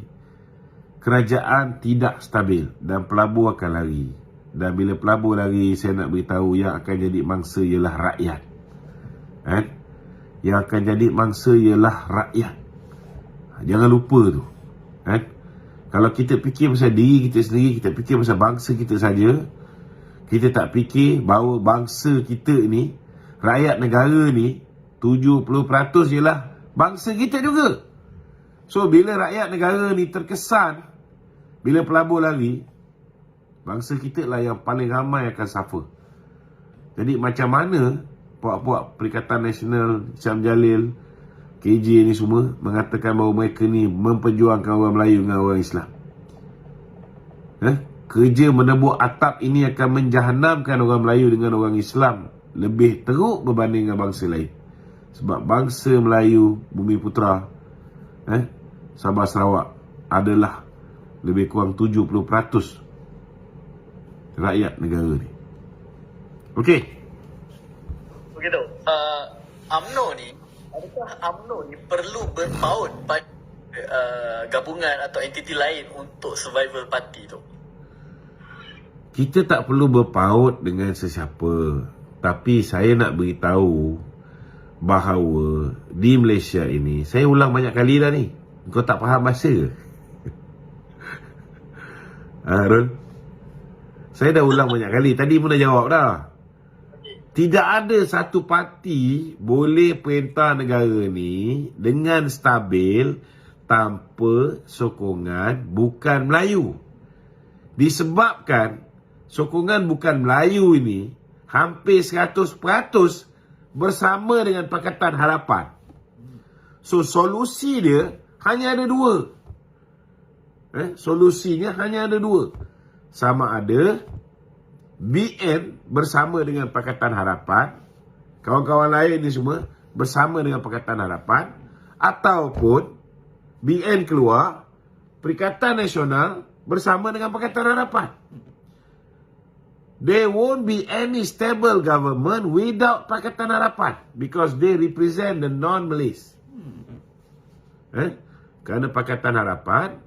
kerajaan tidak stabil dan pelabur akan lari. Dan bila pelabur lari, saya nak beritahu yang akan jadi mangsa ialah rakyat. Yang akan jadi mangsa ialah rakyat. Jangan lupa tu. Kalau kita fikir pasal diri kita sendiri, kita fikir pasal bangsa kita saja, kita tak fikir bahawa bangsa kita ni, rakyat negara ni 70% ialah bangsa kita juga. So bila rakyat negara ni terkesan, bila pelabur lari, bangsa kita lah yang paling ramai akan suffer. Jadi macam mana puak-puak Perikatan Nasional, Syam Jalil, KJ ni semua mengatakan bahawa mereka ni memperjuangkan orang Melayu dengan orang Islam. Kerja menebuk atap ini akan menjahanamkan orang Melayu dengan orang Islam lebih teruk berbanding dengan bangsa lain. Sebab bangsa Melayu, Bumi Putera, Sabah Sarawak adalah lebih kurang 70% rakyat negara ni. Okey. begitu? UMNO ni, adakah UMNO ni perlu berpaut pada gabungan atau entiti lain untuk survival party tu? Kita tak perlu berpaut dengan sesiapa. Tapi saya nak beritahu bahawa di Malaysia ini, saya ulang banyak kali dah ni. Kau tak faham bahasa ke? Rul? Saya dah ulang banyak kali. Tadi pun dah jawab dah. Tidak ada satu parti boleh perintah negara ni dengan stabil tanpa sokongan bukan Melayu. Disebabkan sokongan bukan Melayu ini hampir 100% bersama dengan Pakatan Harapan. So solusi dia hanya ada dua. Solusinya hanya ada dua. Sama ada BN bersama dengan Pakatan Harapan, kawan-kawan lain ni semua bersama dengan Pakatan Harapan, ataupun BN keluar, Perikatan Nasional bersama dengan Pakatan Harapan. There won't be any stable government without Pakatan Harapan because they represent the non-Malays. Kerana Pakatan Harapan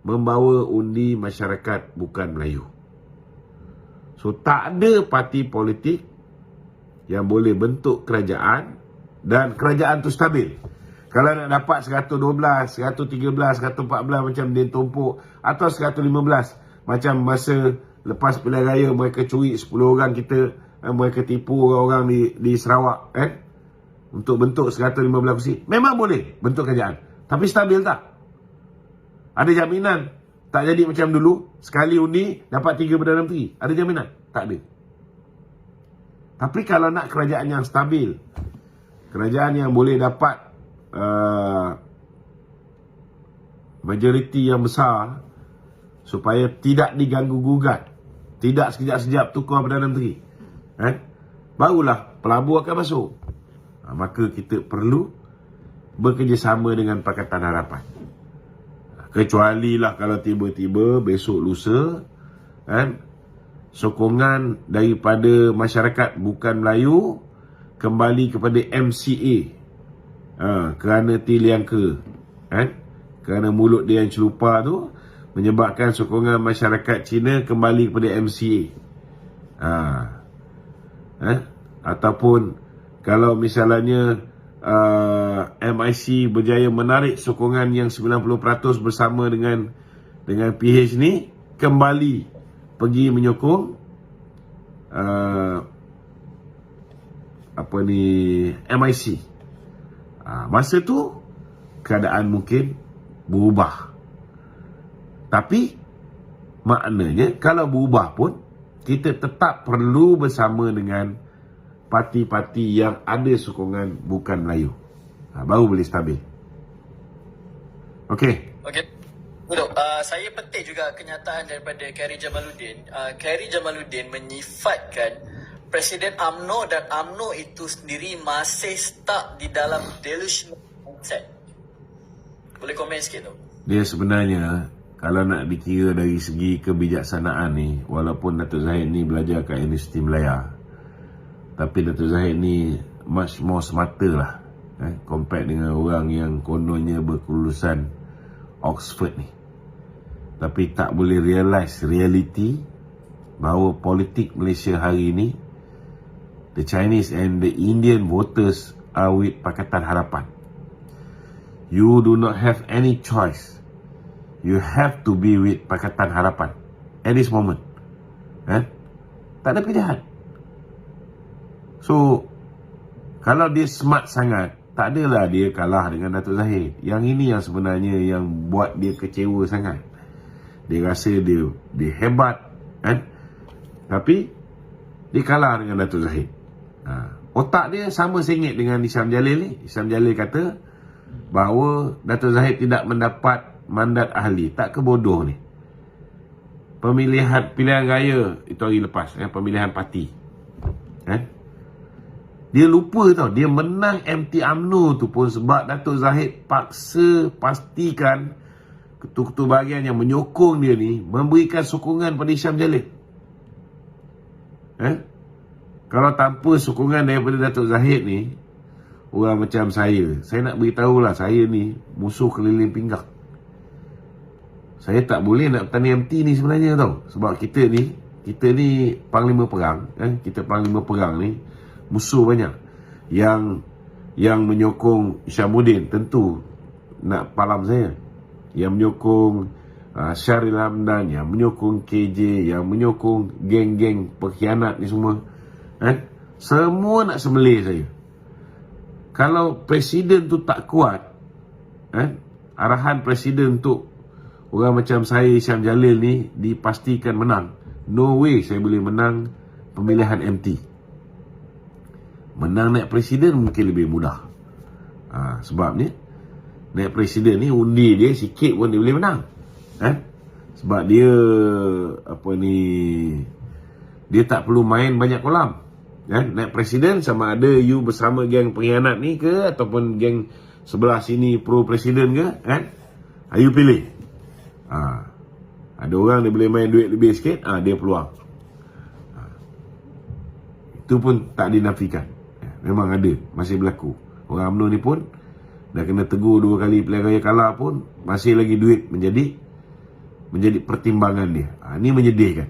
membawa undi masyarakat bukan Melayu. So tak ada parti politik yang boleh bentuk kerajaan dan kerajaan tu stabil. Kalau nak dapat 112, 113, 114 macam Din Tompok atau 115 macam masa lepas pilihan raya mereka curi 10 orang kita, mereka tipu orang-orang di Sarawak untuk bentuk 115 kursi. Memang boleh bentuk kerajaan. Tapi stabil tak? Ada jaminan tak jadi macam dulu, sekali undi dapat 3 Perdana Menteri? Ada jaminan? Tak ada. Tapi kalau nak kerajaan yang stabil, kerajaan yang boleh dapat majoriti yang besar supaya tidak diganggu-gugat, tidak sekejap-sekejap tukar Perdana Menteri, barulah pelabur akan masuk. Maka kita perlu bekerjasama dengan Pakatan Harapan. Kecuali lah kalau tiba-tiba besok lusa sokongan daripada masyarakat bukan Melayu kembali kepada MCA kerana Tiliangka, kerana mulut dia yang celupa tu menyebabkan sokongan masyarakat Cina kembali kepada MCA. Ataupun kalau misalnya MIC berjaya menarik sokongan yang 90% bersama dengan PH ni, kembali pergi menyokong MIC. Masa tu keadaan mungkin berubah. Tapi maknanya kalau berubah pun kita tetap perlu bersama dengan parti-parti yang ada sokongan bukan Melayu. Baru boleh stabil. Okey. Duduk, saya petik juga kenyataan daripada Khairy Jamaluddin. Khairy Jamaluddin menyifatkan Presiden UMNO dan UMNO itu sendiri masih stuck di dalam delusional mindset. Boleh komen sikit tu? Dia sebenarnya kalau nak dikira dari segi kebijaksanaan ni, walaupun Datuk Zahid ni belajar kat Universiti Melaya, tapi Datuk Zahid ni much more smarter lah compare dengan orang yang kononnya berkelulusan Oxford ni. Tapi tak boleh realise reality bahawa politik Malaysia hari ini, the Chinese and the Indian voters are with Pakatan Harapan. You do not have any choice. You have to be with Pakatan Harapan at this moment. Tak ada pilihan. So, kalau dia smart sangat, tak adalah dia kalah dengan Datuk Zahid. Yang ini yang sebenarnya yang buat dia kecewa sangat. Dia rasa dia hebat, tapi dia kalah dengan Datuk Zahid. Otak dia sama sengit dengan Isham Jalil ni. Isham Jalil kata bahawa Datuk Zahid tidak mendapat mandat ahli. Tak ke bodoh ni? Pilihan raya itu hari lepas, pemilihan parti. Dia lupa tau, dia menang MT UMNO tu pun sebab Datuk Zahid paksa pastikan ketua-ketua bahagian yang menyokong dia ni memberikan sokongan pada Isham Jalil. Kalau tanpa sokongan daripada Datuk Zahid ni, orang macam saya nak beritahulah, saya ni musuh keliling pinggang. Saya tak boleh nak bertanding MT ni sebenarnya tau. Sebab kita ni panglima perang, kita panglima perang ni musuh banyak. Yang menyokong Isyamuddin tentu nak palam saya. Yang menyokong Syahril Hamdan, yang menyokong KJ, yang menyokong geng-geng pengkhianat ni semua, semua nak sembelih saya. Kalau presiden tu tak kuat, arahan presiden untuk orang macam saya, Isham Jalil ni dipastikan menang, no way saya boleh menang pemilihan MT. Menang naik presiden mungkin lebih mudah. Sebabnya naik presiden ni undi dia sikit pun dia boleh menang. Sebab dia dia tak perlu main banyak kolam. Naik presiden sama ada you bersama geng pengkhianat ni ke ataupun geng sebelah sini pro presiden ke, you pilih. Ada orang dia boleh main duit lebih sikit, dia peluang. Itu pun tak dinafikan. Memang ada, masih berlaku. Orang UMNO ni pun dah kena tegur 2 kali pilihan raya kalah pun masih lagi duit menjadi pertimbangan dia. Ini menyedihkan.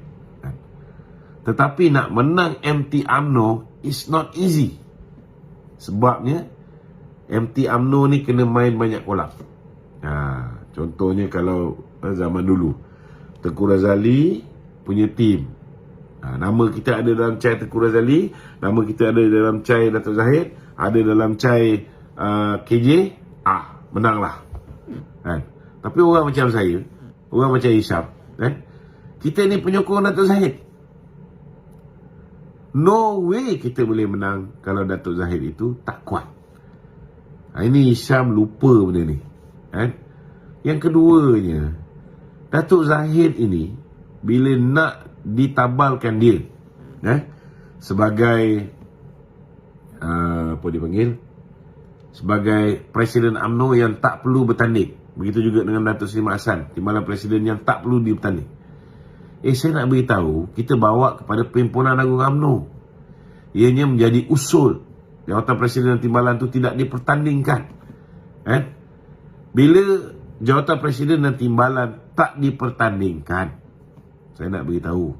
Tetapi nak menang MT UMNO is not easy. Sebabnya MT UMNO ni kena main banyak kolam. Contohnya kalau zaman dulu Tengku Razali punya tim, nama kita ada dalam cai Tengku Razali, nama kita ada dalam cai Datuk Zahid, ada dalam cai KJ, menanglah. Tapi orang macam saya, orang macam Isham, kita ni penyokong Datuk Zahid. No way kita boleh menang kalau Datuk Zahid itu tak kuat. Ini Syam lupa benda ni. Yang keduanya, Datuk Zahid ini bila nak ditabalkan dia sebagai apa dipanggil, sebagai Presiden UMNO yang tak perlu bertanding. Begitu juga dengan Datuk Seri Mat Hassan, timbalan Presiden yang tak perlu bertanding. Saya nak beritahu, kita bawa kepada Perhimpunan Agung UMNO. Ianya menjadi usul jawatan Presiden dan timbalan itu tidak dipertandingkan. Bila jawatan Presiden dan timbalan tak dipertandingkan, saya nak beritahu,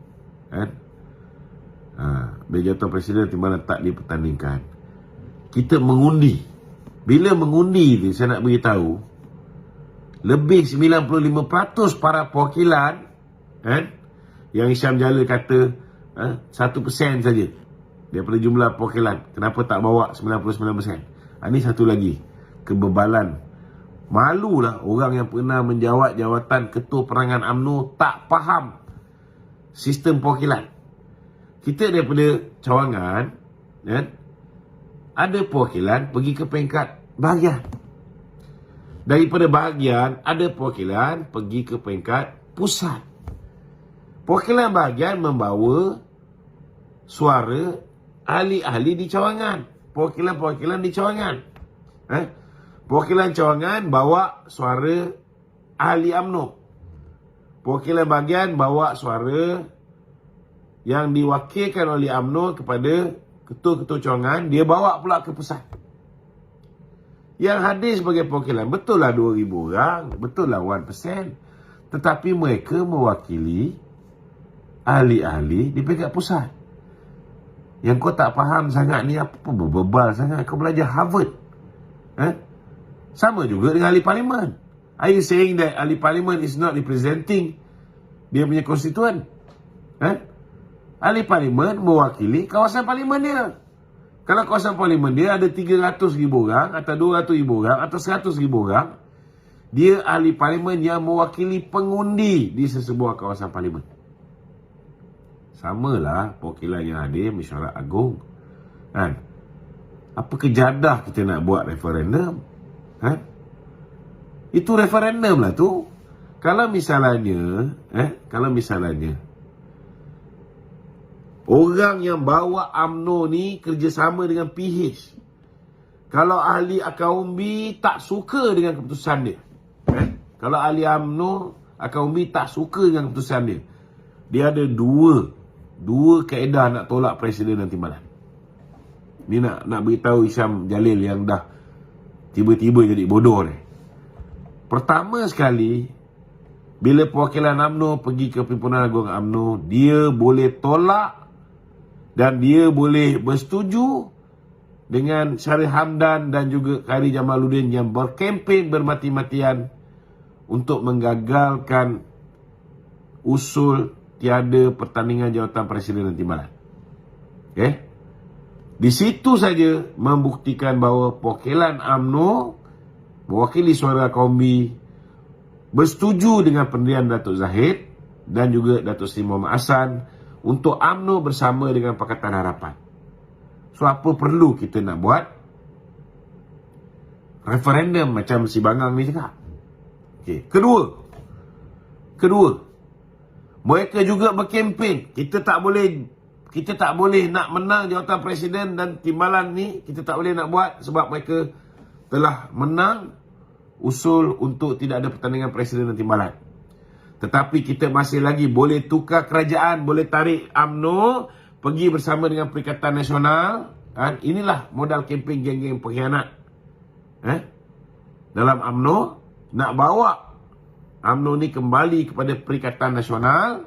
bila jawatan Presiden dan timbalan tak dipertandingkan, kita mengundi. Bila mengundi itu, saya nak beritahu, lebih 95% para perwakilan, yang Syam Jalil kata 1% saja daripada jumlah perwakilan, kenapa tak bawa 99%? Ini satu lagi kebebalan. Malulah orang yang pernah menjawat jawatan Ketua Perangan UMNO tak faham sistem perwakilan. Kita daripada cawangan, ada perwakilan pergi ke peringkat bahagian. Daripada bahagian, ada perwakilan pergi ke peringkat pusat. Perwakilan bahagian membawa suara ahli-ahli di cawangan. Perwakilan-perwakilan di cawangan. Perwakilan cawangan bawa suara ahli UMNO. Perwakilan bahagian bawa suara yang diwakilkan oleh UMNO kepada ketua-ketua cawangan. Dia bawa pula ke pusat. Yang hadir sebagai perwakilan, betul lah 2,000 orang, betul lah 1%. Tetapi mereka mewakili ahli-ahli di peringkat pusat. Yang kau tak faham sangat ni, apa berbebal sangat, kau belajar Harvard. Sama juga dengan ahli parlimen. Are you saying that ahli parlimen is not representing dia punya konstituen? Ahli parlimen mewakili kawasan parlimen dia. Kalau kawasan parlimen dia ada 300,000 orang, atau 200,000 orang, atau 100,000 orang, dia ahli parlimen yang mewakili pengundi di sesebuah kawasan parlimen. Samalah perwakilan yang hadir mesyuarat agung. Apa kejadah kita nak buat referendum? Itu referendum lah tu. Kalau misalnya orang yang bawa UMNO ni kerjasama dengan PH, kalau ahli Akaumbi tak suka dengan keputusan dia, kalau ahli UMNO Akaumbi tak suka dengan keputusan dia, dia ada dua kaedah nak tolak Presiden dan timbalan. Ni nak beritahu Syam Jalil yang dah tiba-tiba jadi bodoh ni. Pertama sekali, bila perwakilan UMNO pergi ke Perhimpunan Agung UMNO, dia boleh tolak dan dia boleh bersetuju dengan Syarif Hamdan dan juga Khairi Jamaluddin yang berkempen bermati-matian untuk menggagalkan usul tiada pertandingan jawatan Presiden dan timbalan. Di situ saja membuktikan bahawa perwakilan UMNO mewakili suara Akaumbi bersetuju dengan pendirian Datuk Zahid dan juga Datuk Seri Muhammad Hassan untuk UMNO bersama dengan Pakatan Harapan. So apa perlu kita nak buat referendum macam si Bangang ni cakap? Kedua, mereka juga berkempen. Kita tak boleh nak menang jawatan Presiden dan timbalan ni, kita tak boleh nak buat sebab mereka telah menang usul untuk tidak ada pertandingan Presiden dan timbalan. Tetapi kita masih lagi boleh tukar kerajaan, boleh tarik UMNO pergi bersama dengan Perikatan Nasional. Inilah modal kempen geng-geng pengkhianat dalam UMNO, nak bawa UMNO ni kembali kepada Perikatan Nasional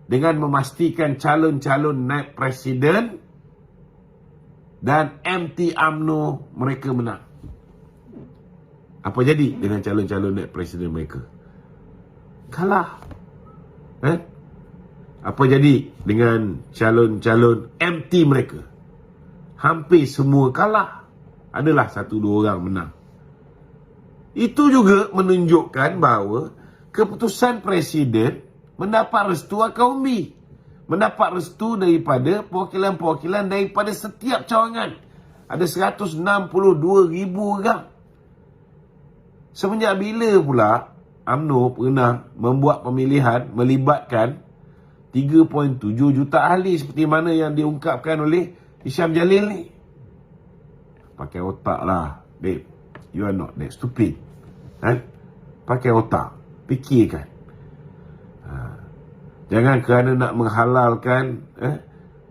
dengan memastikan calon-calon naib presiden dan MT UMNO mereka menang. Apa jadi dengan calon-calon naib presiden mereka? Kalah. Apa jadi dengan calon-calon MT mereka? Hampir semua kalah. Adalah 1-2 orang menang. Itu juga menunjukkan bahawa keputusan Presiden mendapat restu Akaumbi. mendapat restu daripada perwakilan-perwakilan daripada setiap cawangan. Ada 162,000 orang. Semenjak bila pula UMNO pernah membuat pemilihan melibatkan 3.7 juta ahli seperti mana yang diungkapkan oleh Hisham Jalil ni? Pakai otak lah, babe. You are not that stupid. Pakai otak. Fikirkan. Jangan kerana nak menghalalkan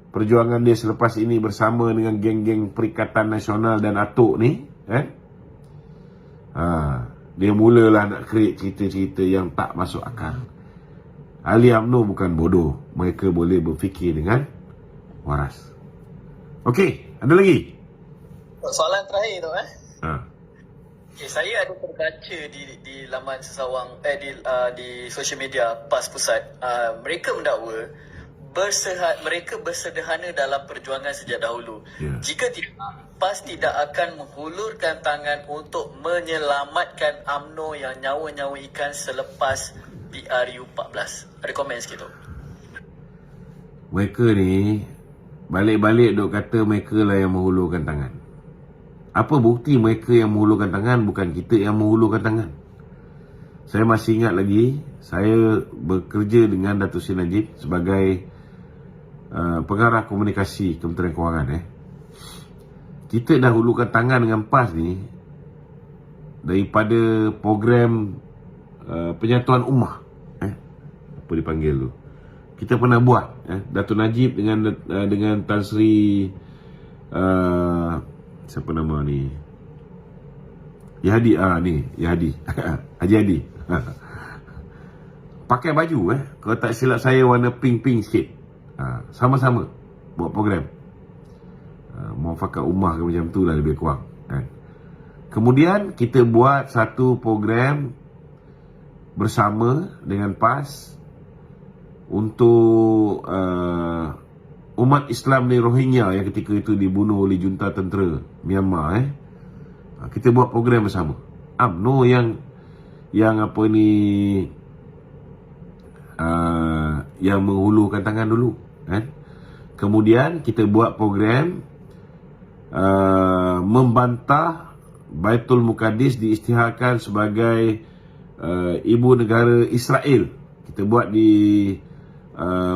perjuangan dia selepas ini bersama dengan geng-geng Perikatan Nasional dan Atok ni, dia mulalah nak create cerita-cerita yang tak masuk akal. Ahli UMNO bukan bodoh. Mereka boleh berfikir dengan waras. Okey, ada lagi? Soalan terakhir tu Okay, saya ada terbaca di laman sesawang di social media PAS Pusat, mereka mendakwa mereka bersederhana dalam perjuangan sejak dahulu. Jika tidak, PAS tidak akan menghulurkan tangan untuk menyelamatkan UMNO yang nyawa-nyawa ikan selepas PRU 14. Ada komen sikit tu. Mereka ni balik-balik duk kata mereka lah yang menghulurkan tangan. Apa bukti mereka yang menghulurkan tangan, bukan kita yang menghulurkan tangan? Saya masih ingat lagi, saya bekerja dengan Datuk Seri Najib sebagai pengarah komunikasi Kementerian Kewangan. Kita dah hulurkan tangan dengan PAS ni daripada program penyatuan ummah. Apa dipanggil tu? Kita pernah buat. Datuk Najib dengan Tan Sri siapa nama ni? Yahdi, Yahdi. Haji Hadi. Pakai baju kalau tak silap saya warna pink-pink sikit. Sama-sama buat program. Muafakat ummah ke macam tu lah lebih kurang. Kemudian kita buat satu program bersama dengan PAS untuk umat Islam di Rohingya yang ketika itu dibunuh oleh junta tentera Myanmar. Kita buat program bersama. UMNO yang apa ni yang menghulurkan tangan dulu. Kemudian kita buat program membantah Baitul Muqaddis diisytiharkan sebagai ibu negara Israel. Kita buat di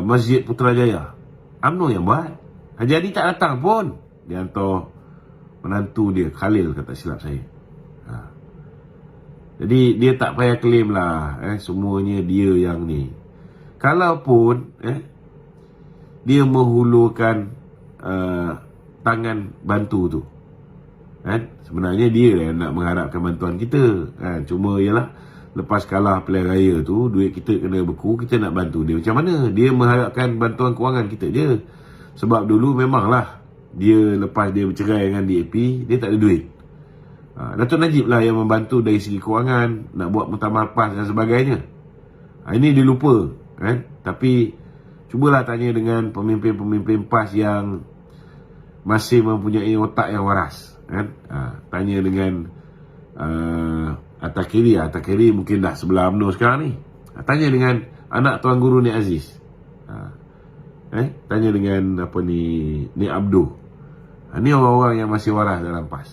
Masjid Putrajaya. UMNO yang buat. Haji Hadi tak datang pun. Dia hantar menantu dia, Khalil kata silap saya. Jadi dia tak payah claim lah semuanya dia yang ni. Kalaupun dia menghulurkan tangan bantu tu, sebenarnya dia yang nak mengharapkan bantuan kita. Cuma ialah lepas kalah pilihan raya tu, duit kita kena beku, kita nak bantu dia macam mana? Dia mengharapkan bantuan kewangan kita je. Sebab dulu memanglah dia lepas dia bercerai dengan DAP, dia tak ada duit. Datuk Najib lah yang membantu dari segi kewangan, nak buat muktamar PAS dan sebagainya. Ini dia lupa. Tapi cubalah tanya dengan pemimpin-pemimpin PAS yang masih mempunyai otak yang waras. Tanya dengan Atakiri mungkin dah sebelah UMNO sekarang ni. Tanya dengan anak Tuan Guru Nik Aziz. Tanya dengan apa ni Abdul. Ni orang-orang yang masih waras dalam PAS.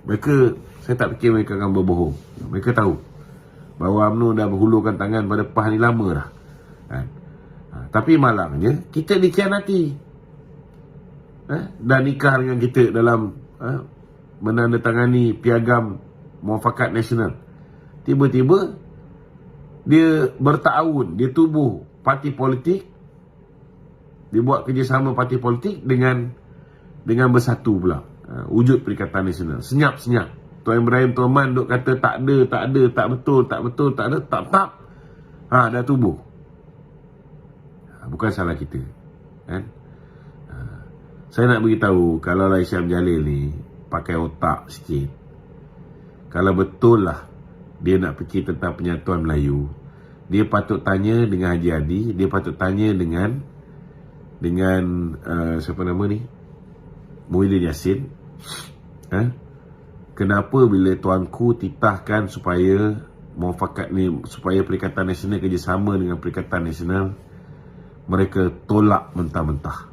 Mereka, saya tak fikir mereka akan berbohong. Mereka tahu bahawa UMNO dah berhulurkan tangan pada PAS ni lama dah. Tapi malangnya kita dikhianati. Dan nikah dengan kita dalam menandatangani piagam Muafakat Nasional. Tiba-tiba dia bertahun, dia tubuh parti politik, dia buat kerjasama parti politik dengan bersatu pula. Wujud Perikatan Nasional. Senyap-senyap. Tuan Ibrahim Tuan duk kata tak ada, tak betul, tak ada, tak. Dah tubuh. Bukan salah kita. Saya nak beritahu, kalau Hisham Jalil ni pakai otak sikit, kalau betul lah dia nak fikir tentang penyatuan Melayu, dia patut tanya dengan Haji Hadi, dia patut tanya dengan siapa nama ni, Muhyiddin Yassin. Kenapa bila tuanku titahkan supaya Muafakat ni, supaya Perikatan Nasional kerjasama dengan Perikatan Nasional, mereka tolak mentah-mentah.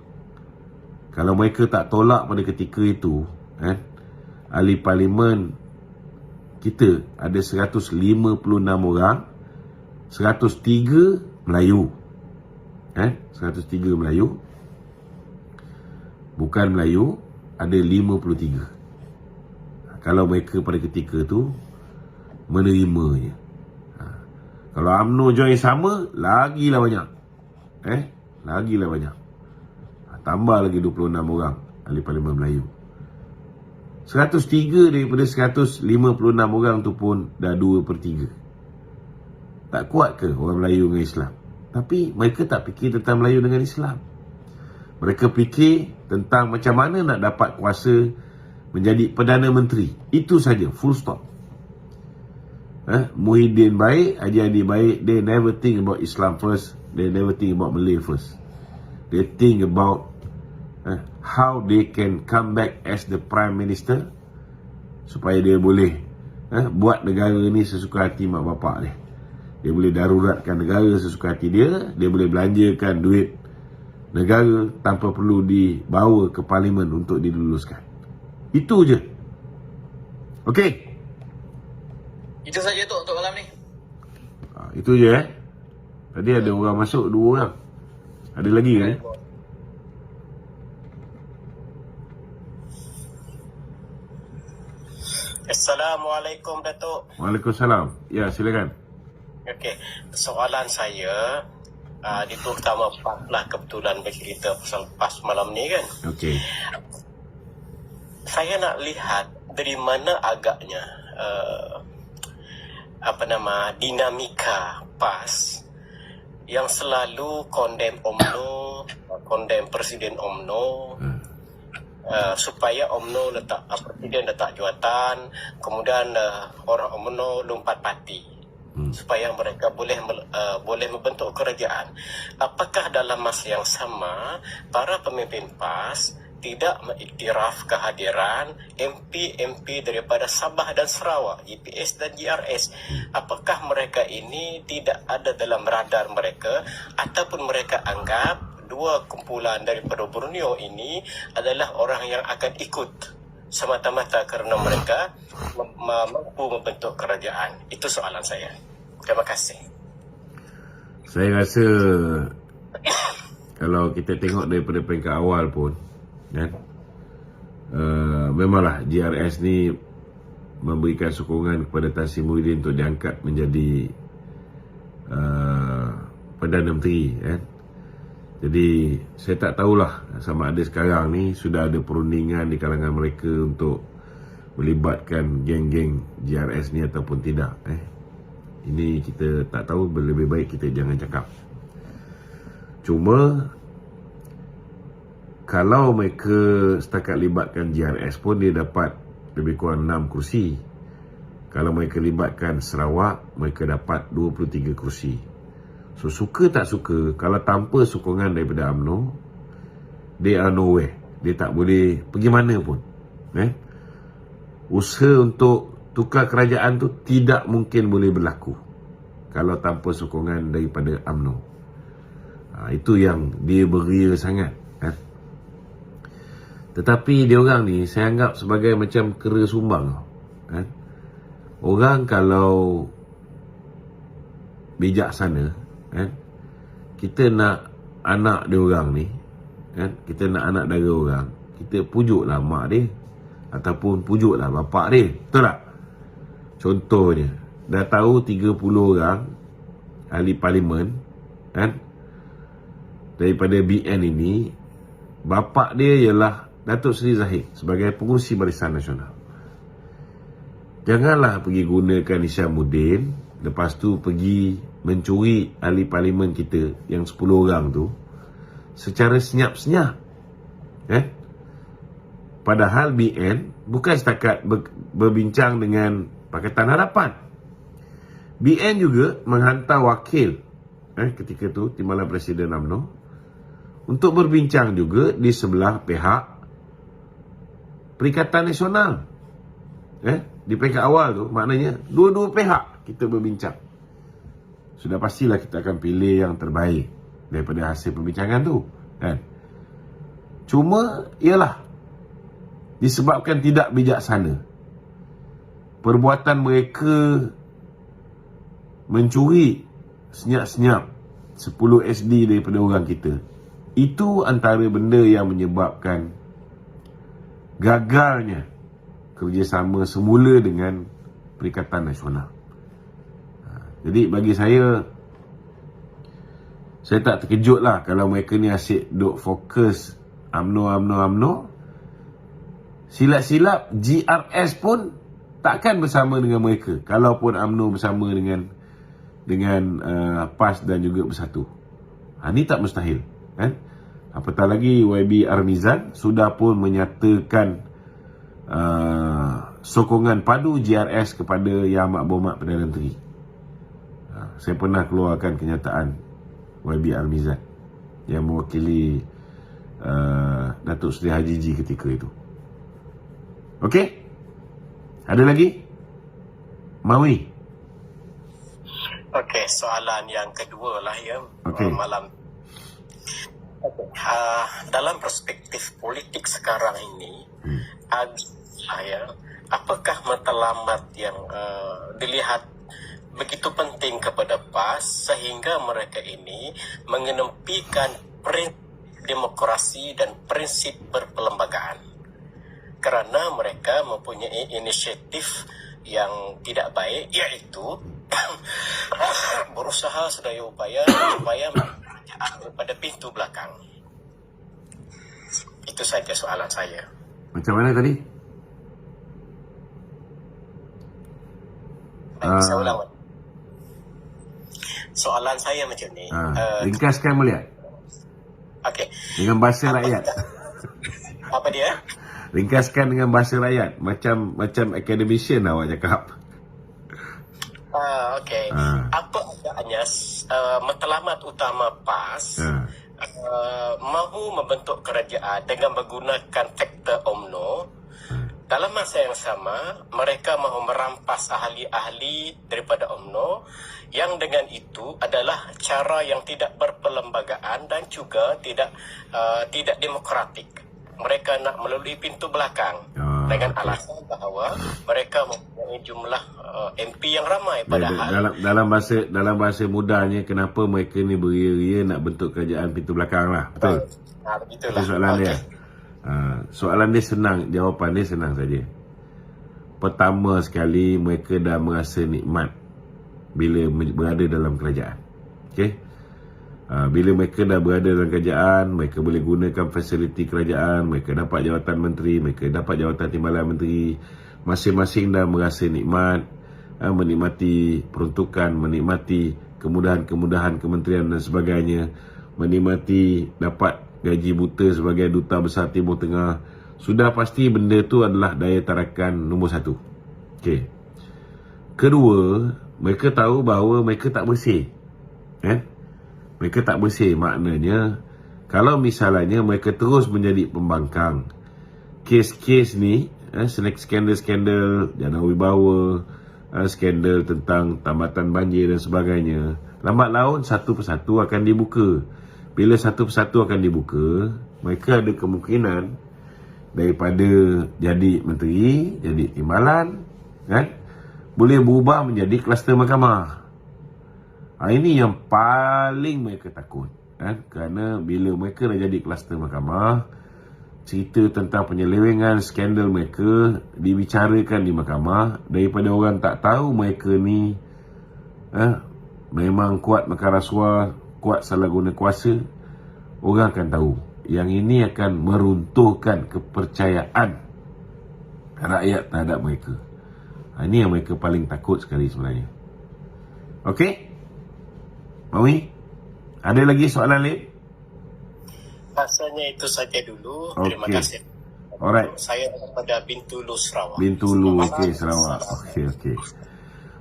Kalau mereka tak tolak pada ketika itu, ahli parlimen kita ada 156 orang, 103 Melayu. 103 Melayu. Bukan Melayu, ada 53. Kalau mereka pada ketika tu menerimanya. Kalau UMNO join sama, lagilah banyak. Lagilah banyak. Tambah lagi 26 orang ahli parlimen Melayu. 103 daripada 156 orang tu pun dah 2/3. Tak kuat ke orang Melayu dengan Islam? Tapi mereka tak fikir tentang Melayu dengan Islam. Mereka fikir tentang macam mana nak dapat kuasa menjadi Perdana Menteri. Itu saja, full stop. Muhyiddin baik, Haji Hadi baik, they never think about Islam first, they never think about Malay first. They think about how they can come back as the Prime Minister supaya dia boleh buat negara ni sesuka hati mak bapak dia. Dia boleh daruratkan negara sesuka hati dia. Dia boleh belanjakan duit negara tanpa perlu dibawa ke parlimen untuk diluluskan. Itu je. Okey. Itu saja tu untuk malam ni. Itu je Tadi ada orang masuk 2 orang. Ada lagi kan? Assalamualaikum Datuk. Waalaikumsalam. Ya, silakan. Okey, soalan saya di terutama lah kebetulan bercerita pasal PAS malam ni kan. Okey. Saya nak lihat dari mana agaknya dinamika PAS yang selalu condemn UMNO, condemn Presiden UMNO, supaya UMNO letak Presiden letak jawatan, kemudian orang UMNO lompat parti supaya mereka boleh membentuk kerajaan. Apakah dalam masa yang sama para pemimpin PAS tidak mengiktiraf kehadiran MP-MP daripada Sabah dan Sarawak, GPS dan GRS? Apakah mereka ini tidak ada dalam radar mereka, ataupun mereka anggap dua kumpulan daripada Borneo ini adalah orang yang akan ikut semata-mata kerana mereka mampu membentuk kerajaan? Itu soalan saya. Terima kasih. Saya rasa kalau kita tengok daripada peringkat awal pun kan, memanglah GRS ni memberikan sokongan kepada Tan Sri Muhyiddin untuk diangkat menjadi Perdana Menteri kan. Jadi saya tak tahulah sama ada sekarang ni sudah ada perundingan di kalangan mereka untuk melibatkan geng-geng GRS ni ataupun tidak. Ini kita tak tahu, lebih baik kita jangan cakap. Cuma kalau mereka setakat libatkan GRS pun dia dapat lebih kurang 6 kursi. Kalau mereka libatkan Sarawak, mereka dapat 23 kursi. So, suka tak suka, kalau tanpa sokongan daripada UMNO, they are nowhere. Dia tak boleh pergi mana pun. Usaha untuk tukar kerajaan tu tidak mungkin boleh berlaku kalau tanpa sokongan daripada UMNO. Itu yang dia beria sangat. Tetapi dia orang ni saya anggap sebagai macam kera sumbang. Orang kalau bijaksana, kita nak anak dia orang ni, kita nak anak dara orang, kita pujuklah mak dia ataupun pujuklah bapak dia. Betul tak? Contohnya, dah tahu 30 orang ahli parlimen daripada BN ini, bapak dia ialah Datuk Seri Zahid sebagai pengurusi Barisan Nasional. Janganlah pergi gunakan Isyamuddin, lepas tu pergi mencuri ahli parlimen kita yang 10 orang tu secara senyap-senyap. Padahal BN bukan setakat berbincang dengan Pakatan Harapan. BN juga menghantar wakil ketika tu Timbalan Presiden UMNO untuk berbincang juga di sebelah pihak Perikatan Nasional. Di peringkat awal tu maknanya dua-dua pihak kita berbincang. Sudah pastilah kita akan pilih yang terbaik. daripada hasil perbincangan tu, kan? Cuma ialah disebabkan tidak bijaksana, perbuatan mereka mencuri senyap-senyap 10 SD daripada orang kita, itu antara benda yang menyebabkan gagalnya kerjasama semula dengan Perikatan Nasional. Jadi bagi saya tak terkejut lah kalau mereka ni asyik duk fokus UMNO. Silap-silap GRS pun takkan bersama dengan mereka, kalaupun UMNO bersama dengan PAS dan juga Bersatu. Ini tak mustahil, kan? Apatah lagi YB Armizan sudah pun menyatakan sokongan padu GRS kepada Yang Amat Berhormat Perdana Menteri. Saya pernah keluarkan kenyataan YB Armizan yang mewakili Datuk Seri Haji G ketika itu. Okey? Ada lagi? Mawi? Okey, soalan yang kedua lah ya, malam. Dalam perspektif politik sekarang ini, apakah matlamat yang dilihat begitu penting kepada PAS sehingga mereka ini mengenempikan prinsip demokrasi dan prinsip berperlembagaan, kerana mereka mempunyai inisiatif yang tidak baik, iaitu berusaha sedaya upaya supaya pada pintu belakang. Itu saja soalan saya. Macam mana tadi? Saya ulang. Soalan saya macam ni. Ringkaskan melihat. Okey. Dengan bahasa rakyat. Apa dia? Ringkaskan dengan bahasa rakyat. Macam academician awak cakap. Okey. Apa agaknya matlamat utama PAS mahu membentuk kerajaan dengan menggunakan faktor UMNO? Dalam masa yang sama, mereka mahu merampas ahli-ahli daripada UMNO, yang dengan itu adalah cara yang tidak berperlembagaan dan juga tidak demokratik. Mereka nak melalui pintu belakang dengan alasan bahawa mereka mempunyai jumlah MP yang ramai. Padahal dalam bahasa mudahnya, kenapa mereka ni beria-ria nak bentuk kerajaan pintu belakang lah. Betul? Begitulah. Itu soalan dia. Soalan dia senang, jawapan dia senang saja. Pertama sekali, mereka dah merasa nikmat bila berada dalam kerajaan. Okey? Bila mereka dah berada dalam kerajaan, mereka boleh gunakan fasiliti kerajaan, mereka dapat jawatan menteri, mereka dapat jawatan timbalan menteri, masing-masing dah merasa nikmat, menikmati peruntukan, menikmati kemudahan-kemudahan kementerian dan sebagainya, menikmati dapat gaji buta sebagai Duta Besar Timur Tengah. Sudah pasti benda tu adalah daya tarakan nombor satu. Okey. Kedua, mereka tahu bahawa mereka tak bersih, kan? Mereka tak bersih, maknanya kalau misalnya mereka terus menjadi pembangkang kes-kes ni, skandal-skandal jana wibawa, skandal tentang tambatan banjir dan sebagainya, lambat laun satu persatu akan dibuka. Bila satu persatu akan dibuka, mereka ada kemungkinan daripada jadi menteri, jadi timbalan, kan, boleh berubah menjadi kluster mahkamah. Ini yang paling mereka takut, kan? Kerana bila mereka dah jadi kluster mahkamah, cerita tentang penyelewengan skandal mereka dibicarakan di mahkamah, daripada orang tak tahu mereka ni memang kuat makan rasuah, kuat salah guna kuasa, orang akan tahu. Yang ini akan meruntuhkan kepercayaan rakyat terhadap mereka. Ini yang mereka paling takut sekali sebenarnya. Okey? Mawi? Ada lagi soalan lain? Rasanya itu saja dulu. Okay. Terima kasih. Alright. Saya daripada Bintulu, Sarawak. Bintulu, okey, Sarawak.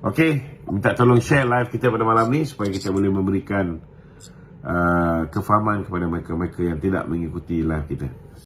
Okey, minta tolong share live kita pada malam ni supaya kita boleh memberikan kefahaman kepada mereka-mereka yang tidak mengikuti live kita.